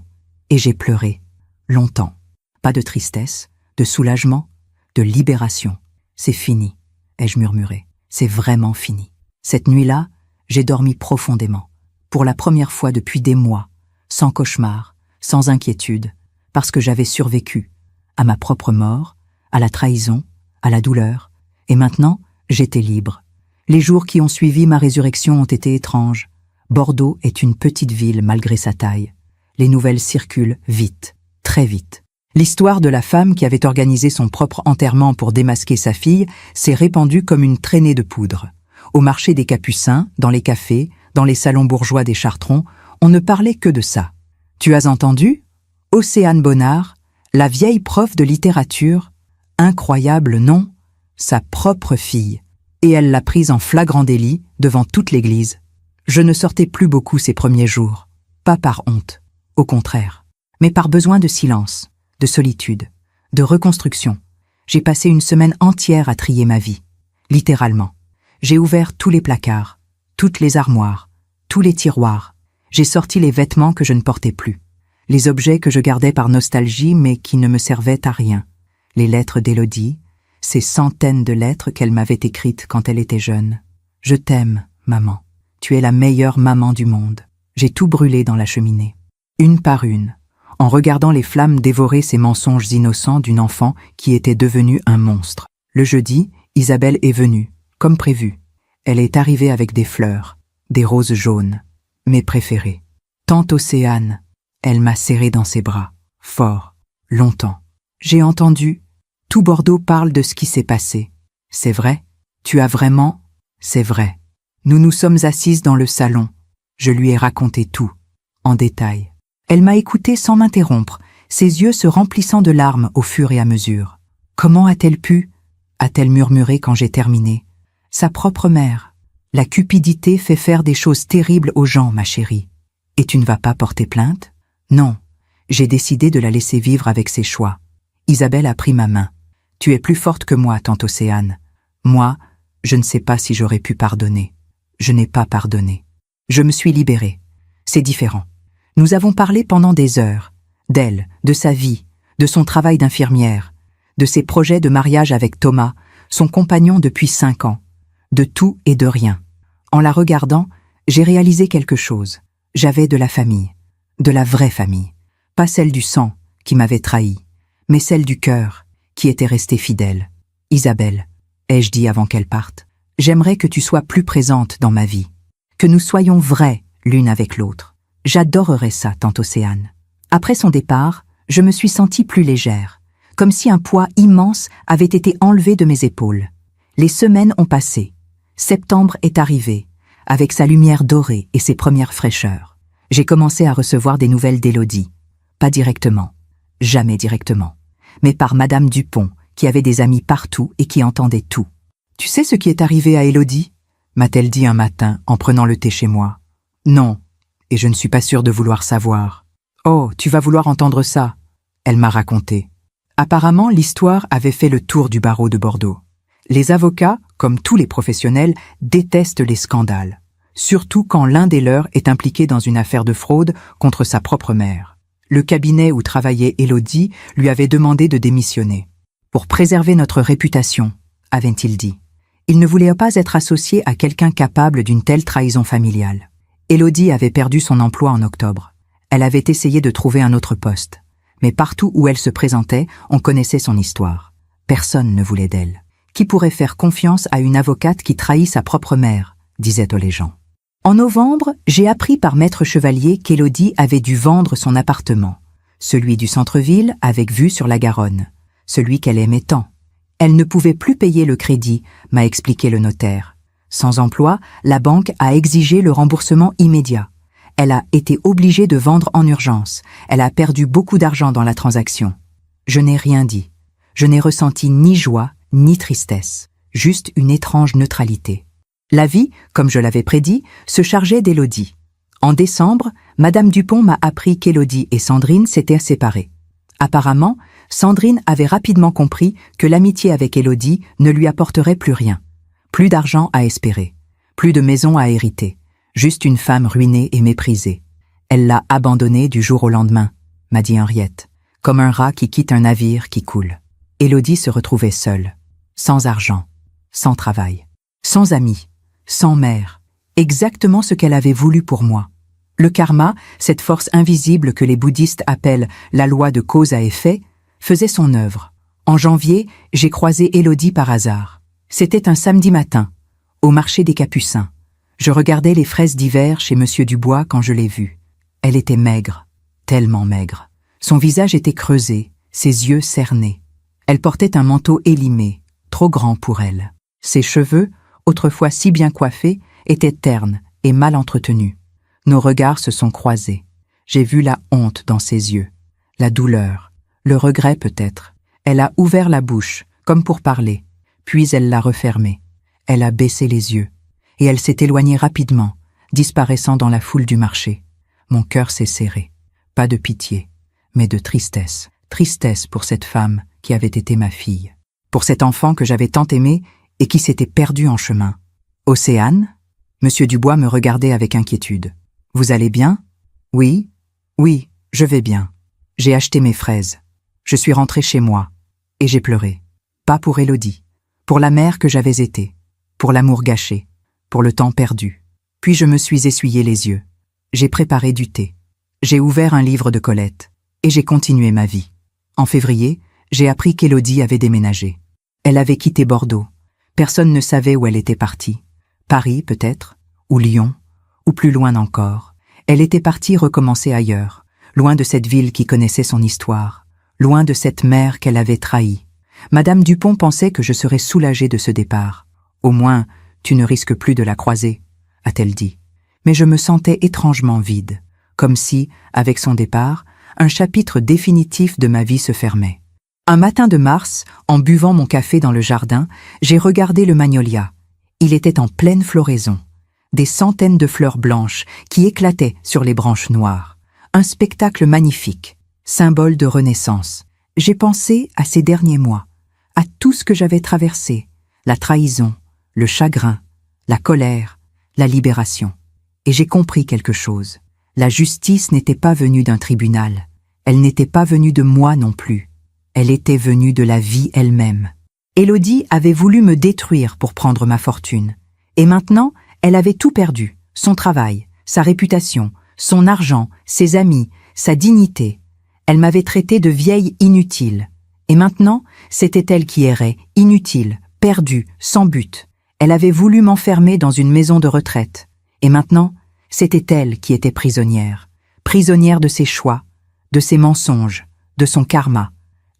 Et j'ai pleuré. Longtemps. Pas de tristesse, de soulagement, de libération. C'est fini, ai-je murmuré. C'est vraiment fini. Cette nuit-là, j'ai dormi profondément. Pour la première fois depuis des mois. Sans cauchemar, sans inquiétude, parce que j'avais survécu à ma propre mort, à la trahison, à la douleur, et maintenant, j'étais libre. Les jours qui ont suivi ma résurrection ont été étranges. Bordeaux est une petite ville malgré sa taille. Les nouvelles circulent vite, très vite. L'histoire de la femme qui avait organisé son propre enterrement pour démasquer sa fille s'est répandue comme une traînée de poudre. Au marché des Capucins, dans les cafés, dans les salons bourgeois des Chartrons, on ne parlait que de ça. Tu as entendu? Océane Bonnard, la vieille prof de littérature, incroyable non, sa propre fille, et elle l'a prise en flagrant délit devant toute l'église. Je ne sortais plus beaucoup ces premiers jours, pas par honte, au contraire, mais par besoin de silence, de solitude, de reconstruction. J'ai passé une semaine entière à trier ma vie, littéralement. J'ai ouvert tous les placards, toutes les armoires, tous les tiroirs. J'ai sorti les vêtements que je ne portais plus, les objets que je gardais par nostalgie mais qui ne me servaient à rien, les lettres d'Élodie, ces centaines de lettres qu'elle m'avait écrites quand elle était jeune. « Je t'aime, maman. Tu es la meilleure maman du monde. » J'ai tout brûlé dans la cheminée, une par une, en regardant les flammes dévorer ces mensonges innocents d'une enfant qui était devenue un monstre. Le jeudi, Isabelle est venue, comme prévu. Elle est arrivée avec des fleurs, des roses jaunes. Mes préférés. Tante Océane, elle m'a serré dans ses bras, fort, longtemps. J'ai entendu, tout Bordeaux parle de ce qui s'est passé. C'est vrai? Tu as vraiment? C'est vrai. Nous nous sommes assises dans le salon. Je lui ai raconté tout, en détail. Elle m'a écouté sans m'interrompre, ses yeux se remplissant de larmes au fur et à mesure. Comment a-t-elle pu? A-t-elle murmuré quand j'ai terminé. Sa propre mère. La cupidité fait faire des choses terribles aux gens, ma chérie. Et tu ne vas pas porter plainte? Non, j'ai décidé de la laisser vivre avec ses choix. Isabelle a pris ma main. Tu es plus forte que moi, tante Océane. Moi, je ne sais pas si j'aurais pu pardonner. Je n'ai pas pardonné. Je me suis libérée. C'est différent. Nous avons parlé pendant des heures. D'elle, de sa vie, de son travail d'infirmière, de ses projets de mariage avec Thomas, son compagnon depuis 5 ans. De tout et de rien. En la regardant, j'ai réalisé quelque chose. J'avais de la famille, de la vraie famille. Pas celle du sang, qui m'avait trahi, mais celle du cœur, qui était restée fidèle. Isabelle, ai-je dit avant qu'elle parte, j'aimerais que tu sois plus présente dans ma vie, que nous soyons vraies l'une avec l'autre. J'adorerais ça, tante Océane. Après son départ, je me suis sentie plus légère, comme si un poids immense avait été enlevé de mes épaules. Les semaines ont passé. Septembre est arrivé, avec sa lumière dorée et ses premières fraîcheurs. J'ai commencé à recevoir des nouvelles d'Élodie. Pas directement, jamais directement, mais par Madame Dupont, qui avait des amis partout et qui entendait tout. « Tu sais ce qui est arrivé à Élodie ?» m'a-t-elle dit un matin en prenant le thé chez moi. « Non, et je ne suis pas sûre de vouloir savoir. »« Oh, tu vas vouloir entendre ça !» Elle m'a raconté. Apparemment, l'histoire avait fait le tour du barreau de Bordeaux. Les avocats, comme tous les professionnels, détestent les scandales, surtout quand l'un des leurs est impliqué dans une affaire de fraude contre sa propre mère. Le cabinet où travaillait Élodie lui avait demandé de démissionner. Pour préserver notre réputation, avait-il dit. Il ne voulait pas être associé à quelqu'un capable d'une telle trahison familiale. Élodie avait perdu son emploi en octobre. Elle avait essayé de trouver un autre poste. Mais partout où elle se présentait, on connaissait son histoire. Personne ne voulait d'elle. Qui pourrait faire confiance à une avocate qui trahit sa propre mère, disaient les gens. En novembre, j'ai appris par maître Chevalier qu'Élodie avait dû vendre son appartement, celui du centre-ville avec vue sur la Garonne, celui qu'elle aimait tant. Elle ne pouvait plus payer le crédit, m'a expliqué le notaire. Sans emploi, la banque a exigé le remboursement immédiat. Elle a été obligée de vendre en urgence. Elle a perdu beaucoup d'argent dans la transaction. Je n'ai rien dit. Je n'ai ressenti ni joie, ni tristesse, juste une étrange neutralité. La vie, comme je l'avais prédit, se chargeait d'Élodie. En décembre, Madame Dupont m'a appris qu'Élodie et Sandrine s'étaient séparées. Apparemment, Sandrine avait rapidement compris que l'amitié avec Élodie ne lui apporterait plus rien. Plus d'argent à espérer, plus de maison à hériter, juste une femme ruinée et méprisée. Elle l'a abandonnée du jour au lendemain, m'a dit Henriette, comme un rat qui quitte un navire qui coule. Élodie se retrouvait seule, sans argent, sans travail, sans amis, sans mère, exactement ce qu'elle avait voulu pour moi. Le karma, cette force invisible que les bouddhistes appellent la loi de cause à effet, faisait son œuvre. En janvier, j'ai croisé Élodie par hasard. C'était un samedi matin, au marché des Capucins. Je regardais les fraises d'hiver chez Monsieur Dubois quand je l'ai vue. Elle était maigre, tellement maigre. Son visage était creusé, ses yeux cernés. Elle portait un manteau élimé, trop grand pour elle. Ses cheveux, autrefois si bien coiffés, étaient ternes et mal entretenus. Nos regards se sont croisés. J'ai vu la honte dans ses yeux, la douleur, le regret peut-être. Elle a ouvert la bouche, comme pour parler, puis elle l'a refermée. Elle a baissé les yeux, et elle s'est éloignée rapidement, disparaissant dans la foule du marché. Mon cœur s'est serré. Pas de pitié, mais de tristesse. Tristesse pour cette femme qui avait été ma fille. Pour cet enfant que j'avais tant aimé et qui s'était perdu en chemin. Océane? Monsieur Dubois me regardait avec inquiétude. Vous allez bien? Oui, oui, je vais bien. J'ai acheté mes fraises. Je suis rentré chez moi. Et j'ai pleuré. Pas pour Élodie. Pour la mère que j'avais été. Pour l'amour gâché. Pour le temps perdu. Puis je me suis essuyé les yeux. J'ai préparé du thé. J'ai ouvert un livre de Colette. Et j'ai continué ma vie. En février, j'ai appris qu'Élodie avait déménagé. Elle avait quitté Bordeaux. Personne ne savait où elle était partie. Paris, peut-être, ou Lyon, ou plus loin encore. Elle était partie recommencer ailleurs, loin de cette ville qui connaissait son histoire, loin de cette mère qu'elle avait trahie. Madame Dupont pensait que je serais soulagée de ce départ. Au moins, tu ne risques plus de la croiser, a-t-elle dit. Mais je me sentais étrangement vide, comme si, avec son départ, un chapitre définitif de ma vie se fermait. Un matin de mars, en buvant mon café dans le jardin, j'ai regardé le magnolia. Il était en pleine floraison. Des centaines de fleurs blanches qui éclataient sur les branches noires. Un spectacle magnifique, symbole de renaissance. J'ai pensé à ces derniers mois, à tout ce que j'avais traversé, la trahison, le chagrin, la colère, la libération. Et j'ai compris quelque chose. La justice n'était pas venue d'un tribunal. Elle n'était pas venue de moi non plus. Elle était venue de la vie elle-même. Élodie avait voulu me détruire pour prendre ma fortune. Et maintenant, elle avait tout perdu. Son travail, sa réputation, son argent, ses amis, sa dignité. Elle m'avait traité de vieille inutile. Et maintenant, c'était elle qui errait, inutile, perdue, sans but. Elle avait voulu m'enfermer dans une maison de retraite. Et maintenant, c'était elle qui était prisonnière. Prisonnière de ses choix, de ses mensonges, de son karma.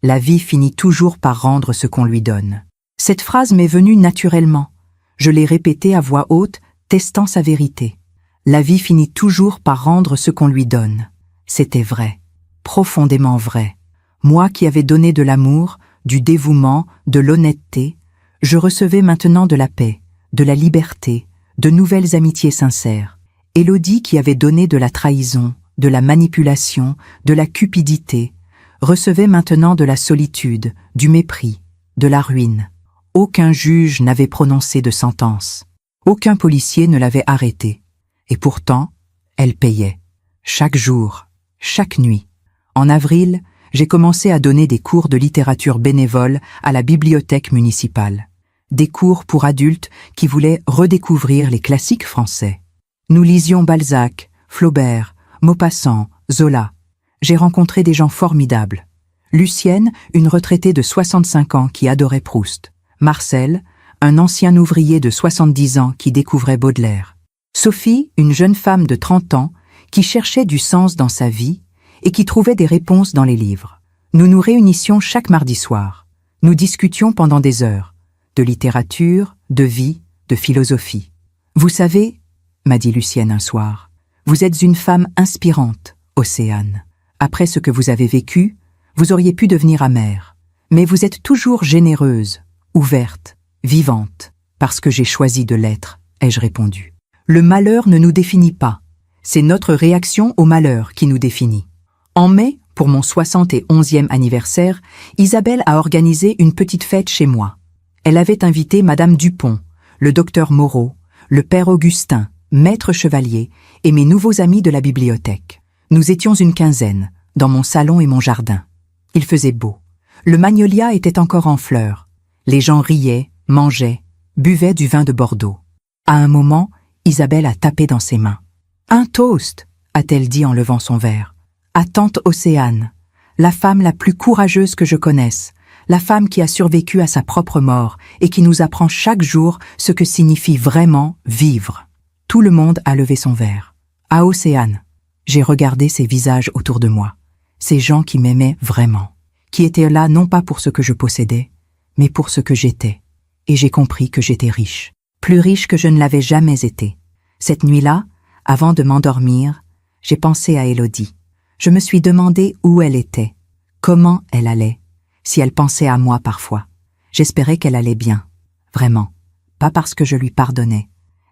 La vie finit toujours par rendre ce qu'on lui donne. Cette phrase m'est venue naturellement. Je l'ai répétée à voix haute, testant sa vérité. La vie finit toujours par rendre ce qu'on lui donne. C'était vrai, profondément vrai. Moi qui avais donné de l'amour, du dévouement, de l'honnêteté, je recevais maintenant de la paix, de la liberté, de nouvelles amitiés sincères. Élodie qui avait donné de la trahison, de la manipulation, de la cupidité, recevait maintenant de la solitude, du mépris, de la ruine. Aucun juge n'avait prononcé de sentence. Aucun policier ne l'avait arrêtée. Et pourtant, elle payait. Chaque jour, chaque nuit. En avril, j'ai commencé à donner des cours de littérature bénévole à la bibliothèque municipale. Des cours pour adultes qui voulaient redécouvrir les classiques français. Nous lisions Balzac, Flaubert, Maupassant, Zola. J'ai rencontré des gens formidables. Lucienne, une retraitée de 65 ans qui adorait Proust. Marcel, un ancien ouvrier de 70 ans qui découvrait Baudelaire. Sophie, une jeune femme de 30 ans qui cherchait du sens dans sa vie et qui trouvait des réponses dans les livres. Nous nous réunissions chaque mardi soir. Nous discutions pendant des heures, de littérature, de vie, de philosophie. Vous savez, m'a dit Lucienne un soir, vous êtes une femme inspirante, Océane. Après ce que vous avez vécu, Vous auriez pu devenir amère. Mais vous êtes toujours généreuse, ouverte, vivante, parce que j'ai choisi de l'être, ai-je répondu. Le malheur ne nous définit pas. C'est notre réaction au malheur qui nous définit. En mai, pour mon 71e anniversaire, Isabelle a organisé une petite fête chez moi. Elle avait invité Madame Dupont, le docteur Moreau, le père Augustin, maître chevalier et mes nouveaux amis de la bibliothèque. Nous étions une quinzaine, dans mon salon et mon jardin. Il faisait beau. Le magnolia était encore en fleurs. Les gens riaient, mangeaient, buvaient du vin de Bordeaux. À un moment, Isabelle a tapé dans ses mains. « Un toast !» a-t-elle dit en levant son verre. « À tante Océane, la femme la plus courageuse que je connaisse, la femme qui a survécu à sa propre mort et qui nous apprend chaque jour ce que signifie vraiment vivre. » Tout le monde a levé son verre. À Océane, j'ai regardé ces visages autour de moi, ces gens qui m'aimaient vraiment, qui étaient là non pas pour ce que je possédais, mais pour ce que j'étais. Et j'ai compris que j'étais riche, plus riche que je ne l'avais jamais été. Cette nuit-là, avant de m'endormir, j'ai pensé à Élodie. Je me suis demandé où elle était, comment elle allait, si elle pensait à moi parfois. J'espérais qu'elle allait bien, vraiment, pas parce que je lui pardonnais,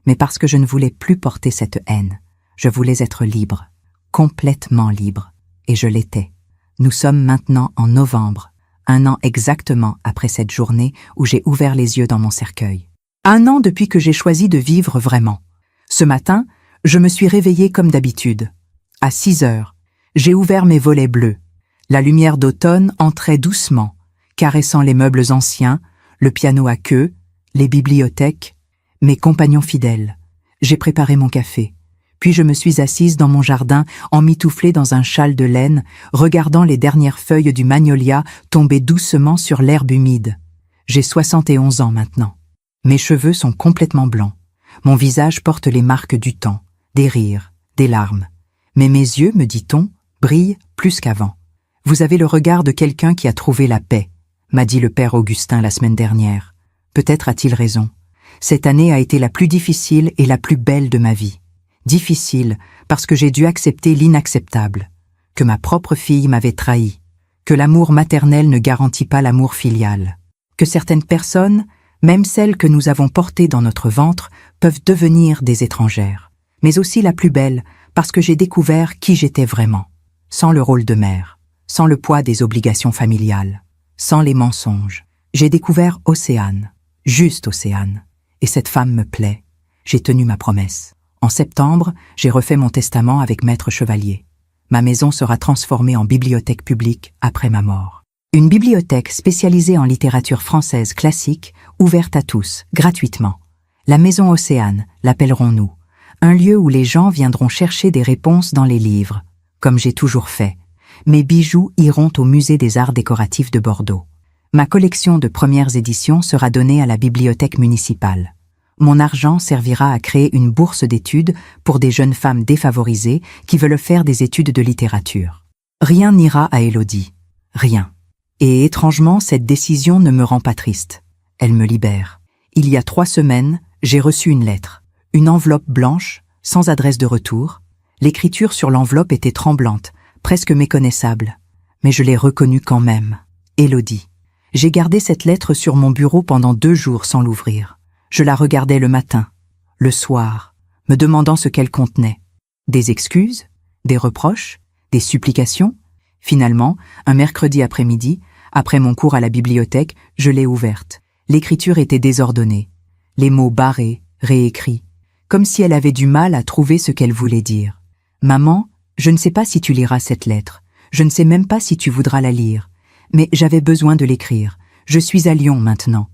mais parce que je ne voulais plus porter cette haine. Je voulais être libre, complètement libre, et je l'étais. Nous sommes maintenant en novembre, 1 an exactement après cette journée où j'ai ouvert les yeux dans mon cercueil. 1 an depuis que j'ai choisi de vivre vraiment. Ce matin, je me suis réveillée comme d'habitude. À 6 heures, j'ai ouvert mes volets bleus. La lumière d'automne entrait doucement, caressant les meubles anciens, le piano à queue, les bibliothèques, mes compagnons fidèles. J'ai préparé mon café. Puis je me suis assise dans mon jardin, emmitouflée dans un châle de laine, regardant les dernières feuilles du magnolia tomber doucement sur l'herbe humide. J'ai 71 ans maintenant. Mes cheveux sont complètement blancs. Mon visage porte les marques du temps, des rires, des larmes. Mais mes yeux, me dit-on, brillent plus qu'avant. Vous avez le regard de quelqu'un qui a trouvé la paix, m'a dit le père Augustin la semaine dernière. Peut-être a-t-il raison. Cette année a été la plus difficile et la plus belle de ma vie. Difficile parce que j'ai dû accepter l'inacceptable, que ma propre fille m'avait trahi, que l'amour maternel ne garantit pas l'amour filial, que certaines personnes, même celles que nous avons portées dans notre ventre, peuvent devenir des étrangères. Mais aussi la plus belle parce que j'ai découvert qui j'étais vraiment, sans le rôle de mère, sans le poids des obligations familiales, sans les mensonges. J'ai découvert Océane, juste Océane, et cette femme me plaît. J'ai tenu ma promesse. En septembre, j'ai refait mon testament avec maître chevalier. Ma maison sera transformée en bibliothèque publique après ma mort. Une bibliothèque spécialisée en littérature française classique, ouverte à tous, gratuitement. La Maison Océane, l'appellerons-nous. Un lieu où les gens viendront chercher des réponses dans les livres, comme j'ai toujours fait. Mes bijoux iront au Musée des Arts décoratifs de Bordeaux. Ma collection de premières éditions sera donnée à la bibliothèque municipale. Mon argent servira à créer une bourse d'études pour des jeunes femmes défavorisées qui veulent faire des études de littérature. Rien n'ira à Élodie. Rien. Et étrangement, cette décision ne me rend pas triste. Elle me libère. Il y a 3 semaines, j'ai reçu une lettre. Une enveloppe blanche, sans adresse de retour. L'écriture sur l'enveloppe était tremblante, presque méconnaissable. Mais je l'ai reconnue quand même. Élodie. J'ai gardé cette lettre sur mon bureau pendant 2 jours sans l'ouvrir. Je la regardais le matin, le soir, me demandant ce qu'elle contenait. Des excuses, des reproches, des supplications. Finalement, un mercredi après-midi, après mon cours à la bibliothèque, je l'ai ouverte. L'écriture était désordonnée, les mots barrés, réécrits, comme si elle avait du mal à trouver ce qu'elle voulait dire. « Maman, je ne sais pas si tu liras cette lettre, je ne sais même pas si tu voudras la lire, mais j'avais besoin de l'écrire. Je suis à Lyon maintenant.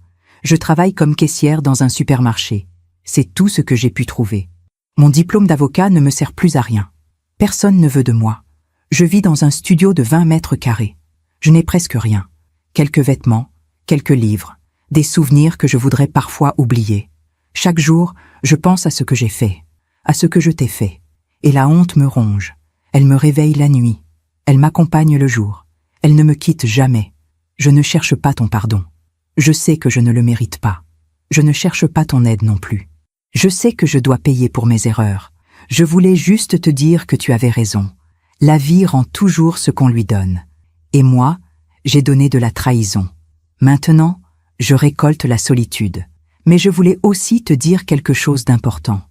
Je travaille comme caissière dans un supermarché. C'est tout ce que j'ai pu trouver. Mon diplôme d'avocat ne me sert plus à rien. Personne ne veut de moi. Je vis dans un studio de 20 mètres carrés. Je n'ai presque rien. Quelques vêtements, quelques livres, des souvenirs que je voudrais parfois oublier. Chaque jour, je pense à ce que j'ai fait, à ce que je t'ai fait. Et la honte me ronge. Elle me réveille la nuit. Elle m'accompagne le jour. Elle ne me quitte jamais. Je ne cherche pas ton pardon. Je sais que je ne le mérite pas. Je ne cherche pas ton aide non plus. Je sais que je dois payer pour mes erreurs. Je voulais juste te dire que tu avais raison. La vie rend toujours ce qu'on lui donne. Et moi, j'ai donné de la trahison. Maintenant, je récolte la solitude. Mais je voulais aussi te dire quelque chose d'important.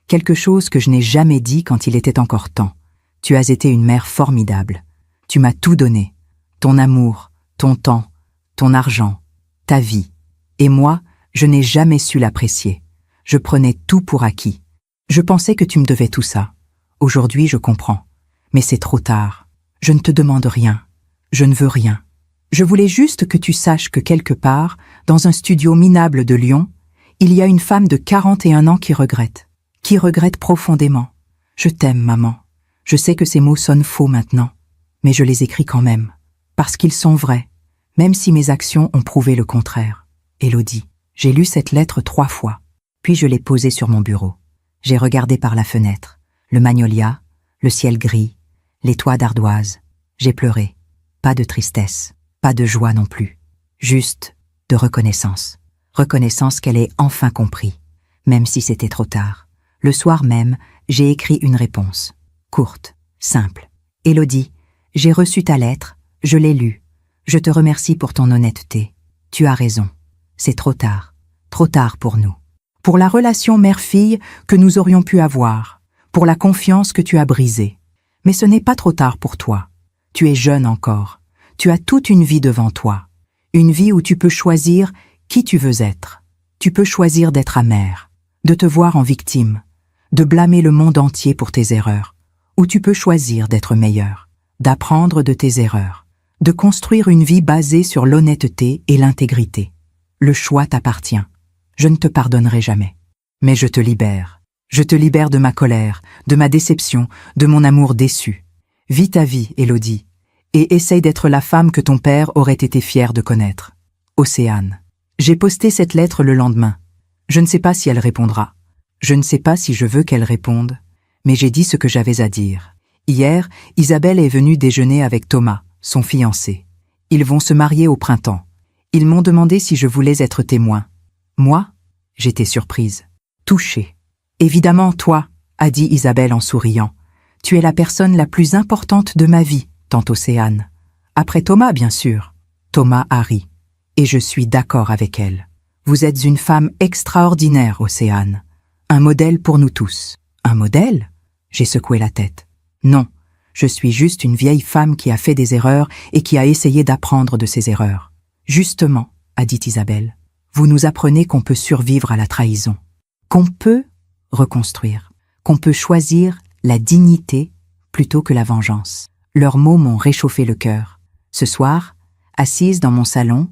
Quelque chose que je n'ai jamais dit quand il était encore temps. Tu as été une mère formidable. Tu m'as tout donné. Ton amour, ton temps, ton argent, ta vie. Et moi, je n'ai jamais su l'apprécier. Je prenais tout pour acquis. Je pensais que tu me devais tout ça. Aujourd'hui, je comprends. Mais c'est trop tard. Je ne te demande rien. Je ne veux rien. Je voulais juste que tu saches que quelque part, dans un studio minable de Lyon, il y a une femme de 41 ans qui regrette profondément. Je t'aime, maman. Je sais que ces mots sonnent faux maintenant, mais je les écris quand même, parce qu'ils sont vrais, même si mes actions ont prouvé le contraire. Élodie, j'ai lu cette lettre 3 fois, puis je l'ai posée sur mon bureau. J'ai regardé par la fenêtre, le magnolia, le ciel gris, les toits d'ardoise. J'ai pleuré. Pas de tristesse, pas de joie non plus. Juste de reconnaissance. Reconnaissance qu'elle ait enfin compris, même si c'était trop tard. Le soir même, j'ai écrit une réponse. Courte, simple. Élodie, j'ai reçu ta lettre, je l'ai lue. Je te remercie pour ton honnêteté. Tu as raison. C'est trop tard pour nous. Pour la relation mère-fille que nous aurions pu avoir, pour la confiance que tu as brisée. Mais ce n'est pas trop tard pour toi. Tu es jeune encore. Tu as toute une vie devant toi. Une vie où tu peux choisir qui tu veux être. Tu peux choisir d'être amère, de te voir en victime, de blâmer le monde entier pour tes erreurs. Ou tu peux choisir d'être meilleur, d'apprendre de tes erreurs, de construire une vie basée sur l'honnêteté et l'intégrité. Le choix t'appartient. Je ne te pardonnerai jamais. Mais je te libère. Je te libère de ma colère, de ma déception, de mon amour déçu. Vis ta vie, Élodie, et essaye d'être la femme que ton père aurait été fier de connaître. Océane. J'ai posté cette lettre le lendemain. Je ne sais pas si elle répondra. Je ne sais pas si je veux qu'elle réponde, mais j'ai dit ce que j'avais à dire. Hier, Isabelle est venue déjeuner avec Thomas, son fiancé. Ils vont se marier au printemps. Ils m'ont demandé si je voulais être témoin. Moi, j'étais surprise, touchée. Évidemment, toi, a dit Isabelle en souriant. Tu es la personne la plus importante de ma vie, tante Océane. Après Thomas, bien sûr. Thomas a ri. Et je suis d'accord avec elle. Vous êtes une femme extraordinaire, Océane. Un modèle pour nous tous. Un modèle ? J'ai secoué la tête. Non, je suis juste une vieille femme qui a fait des erreurs et qui a essayé d'apprendre de ses erreurs. Justement, a dit Isabelle, vous nous apprenez qu'on peut survivre à la trahison, qu'on peut reconstruire, qu'on peut choisir la dignité plutôt que la vengeance. Leurs mots m'ont réchauffé le cœur. Ce soir, assise dans mon salon,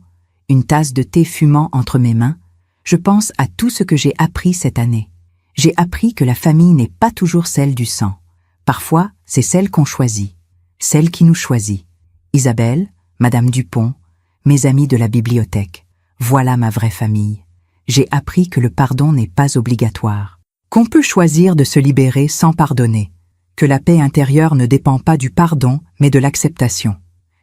une tasse de thé fumant entre mes mains, je pense à tout ce que j'ai appris cette année. J'ai appris que la famille n'est pas toujours celle du sang. Parfois, c'est celle qu'on choisit, celle qui nous choisit. Isabelle, Madame Dupont, mes amis de la bibliothèque. Voilà ma vraie famille. J'ai appris que le pardon n'est pas obligatoire, qu'on peut choisir de se libérer sans pardonner, que la paix intérieure ne dépend pas du pardon mais de l'acceptation.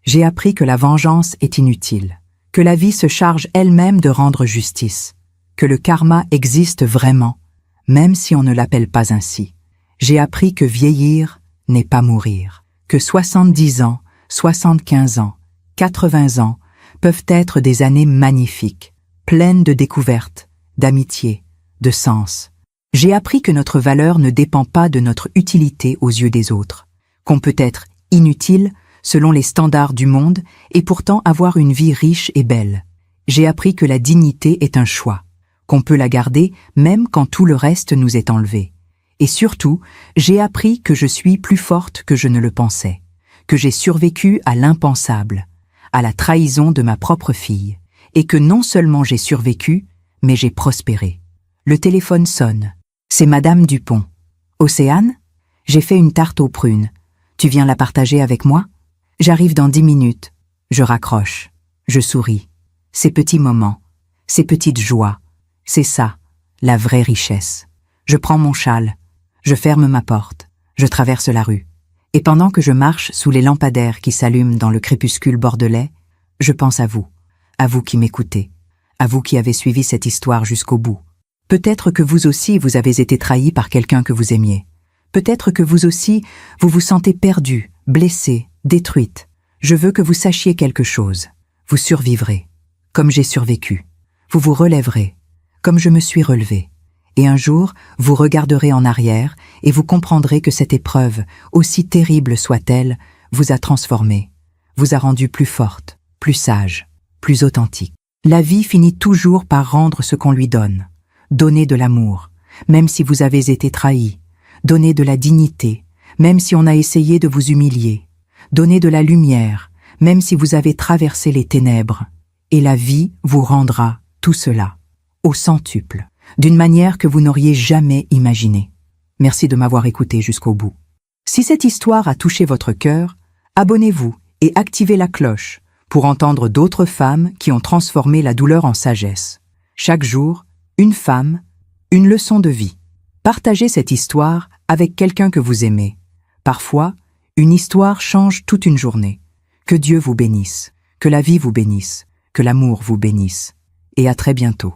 J'ai appris que la vengeance est inutile, que la vie se charge elle-même de rendre justice, que le karma existe vraiment, même si on ne l'appelle pas ainsi. J'ai appris que vieillir n'est pas mourir, que 70 ans, 75 ans, 80 ans peuvent être des années magnifiques, pleines de découvertes, d'amitié, de sens. J'ai appris que notre valeur ne dépend pas de notre utilité aux yeux des autres, qu'on peut être inutile selon les standards du monde et pourtant avoir une vie riche et belle. J'ai appris que la dignité est un choix, qu'on peut la garder même quand tout le reste nous est enlevé. Et surtout, j'ai appris que je suis plus forte que je ne le pensais, que j'ai survécu à l'impensable, à la trahison de ma propre fille, et que non seulement j'ai survécu, mais j'ai prospéré. Le téléphone sonne. C'est Madame Dupont. Océane ? J'ai fait une tarte aux prunes. Tu viens la partager avec moi ? J'arrive dans 10 minutes. Je raccroche. Je souris. Ces petits moments, ces petites joies, c'est ça, la vraie richesse. Je prends mon châle. Je ferme ma porte. Je traverse la rue. Et pendant que je marche sous les lampadaires qui s'allument dans le crépuscule bordelais, je pense à vous qui m'écoutez, à vous qui avez suivi cette histoire jusqu'au bout. Peut-être que vous aussi vous avez été trahi par quelqu'un que vous aimiez. Peut-être que vous aussi vous vous sentez perdu, blessé, détruite. Je veux que vous sachiez quelque chose. Vous survivrez, comme j'ai survécu. Vous vous relèverez, comme je me suis relevé. Et un jour, vous regarderez en arrière et vous comprendrez que cette épreuve, aussi terrible soit-elle, vous a transformé, vous a rendu plus forte, plus sage, plus authentique. La vie finit toujours par rendre ce qu'on lui donne. Donner de l'amour, même si vous avez été trahi. Donner de la dignité, même si on a essayé de vous humilier. Donner de la lumière, même si vous avez traversé les ténèbres. Et la vie vous rendra tout cela, au centuple, d'une manière que vous n'auriez jamais imaginée. Merci de m'avoir écouté jusqu'au bout. Si cette histoire a touché votre cœur, abonnez-vous et activez la cloche pour entendre d'autres femmes qui ont transformé la douleur en sagesse. Chaque jour, une femme, une leçon de vie. Partagez cette histoire avec quelqu'un que vous aimez. Parfois, une histoire change toute une journée. Que Dieu vous bénisse, que la vie vous bénisse, que l'amour vous bénisse. Et à très bientôt.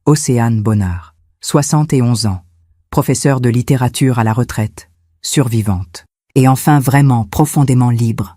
Océane Bonnard, 71 ans, professeure de littérature à la retraite, survivante, et enfin vraiment profondément libre.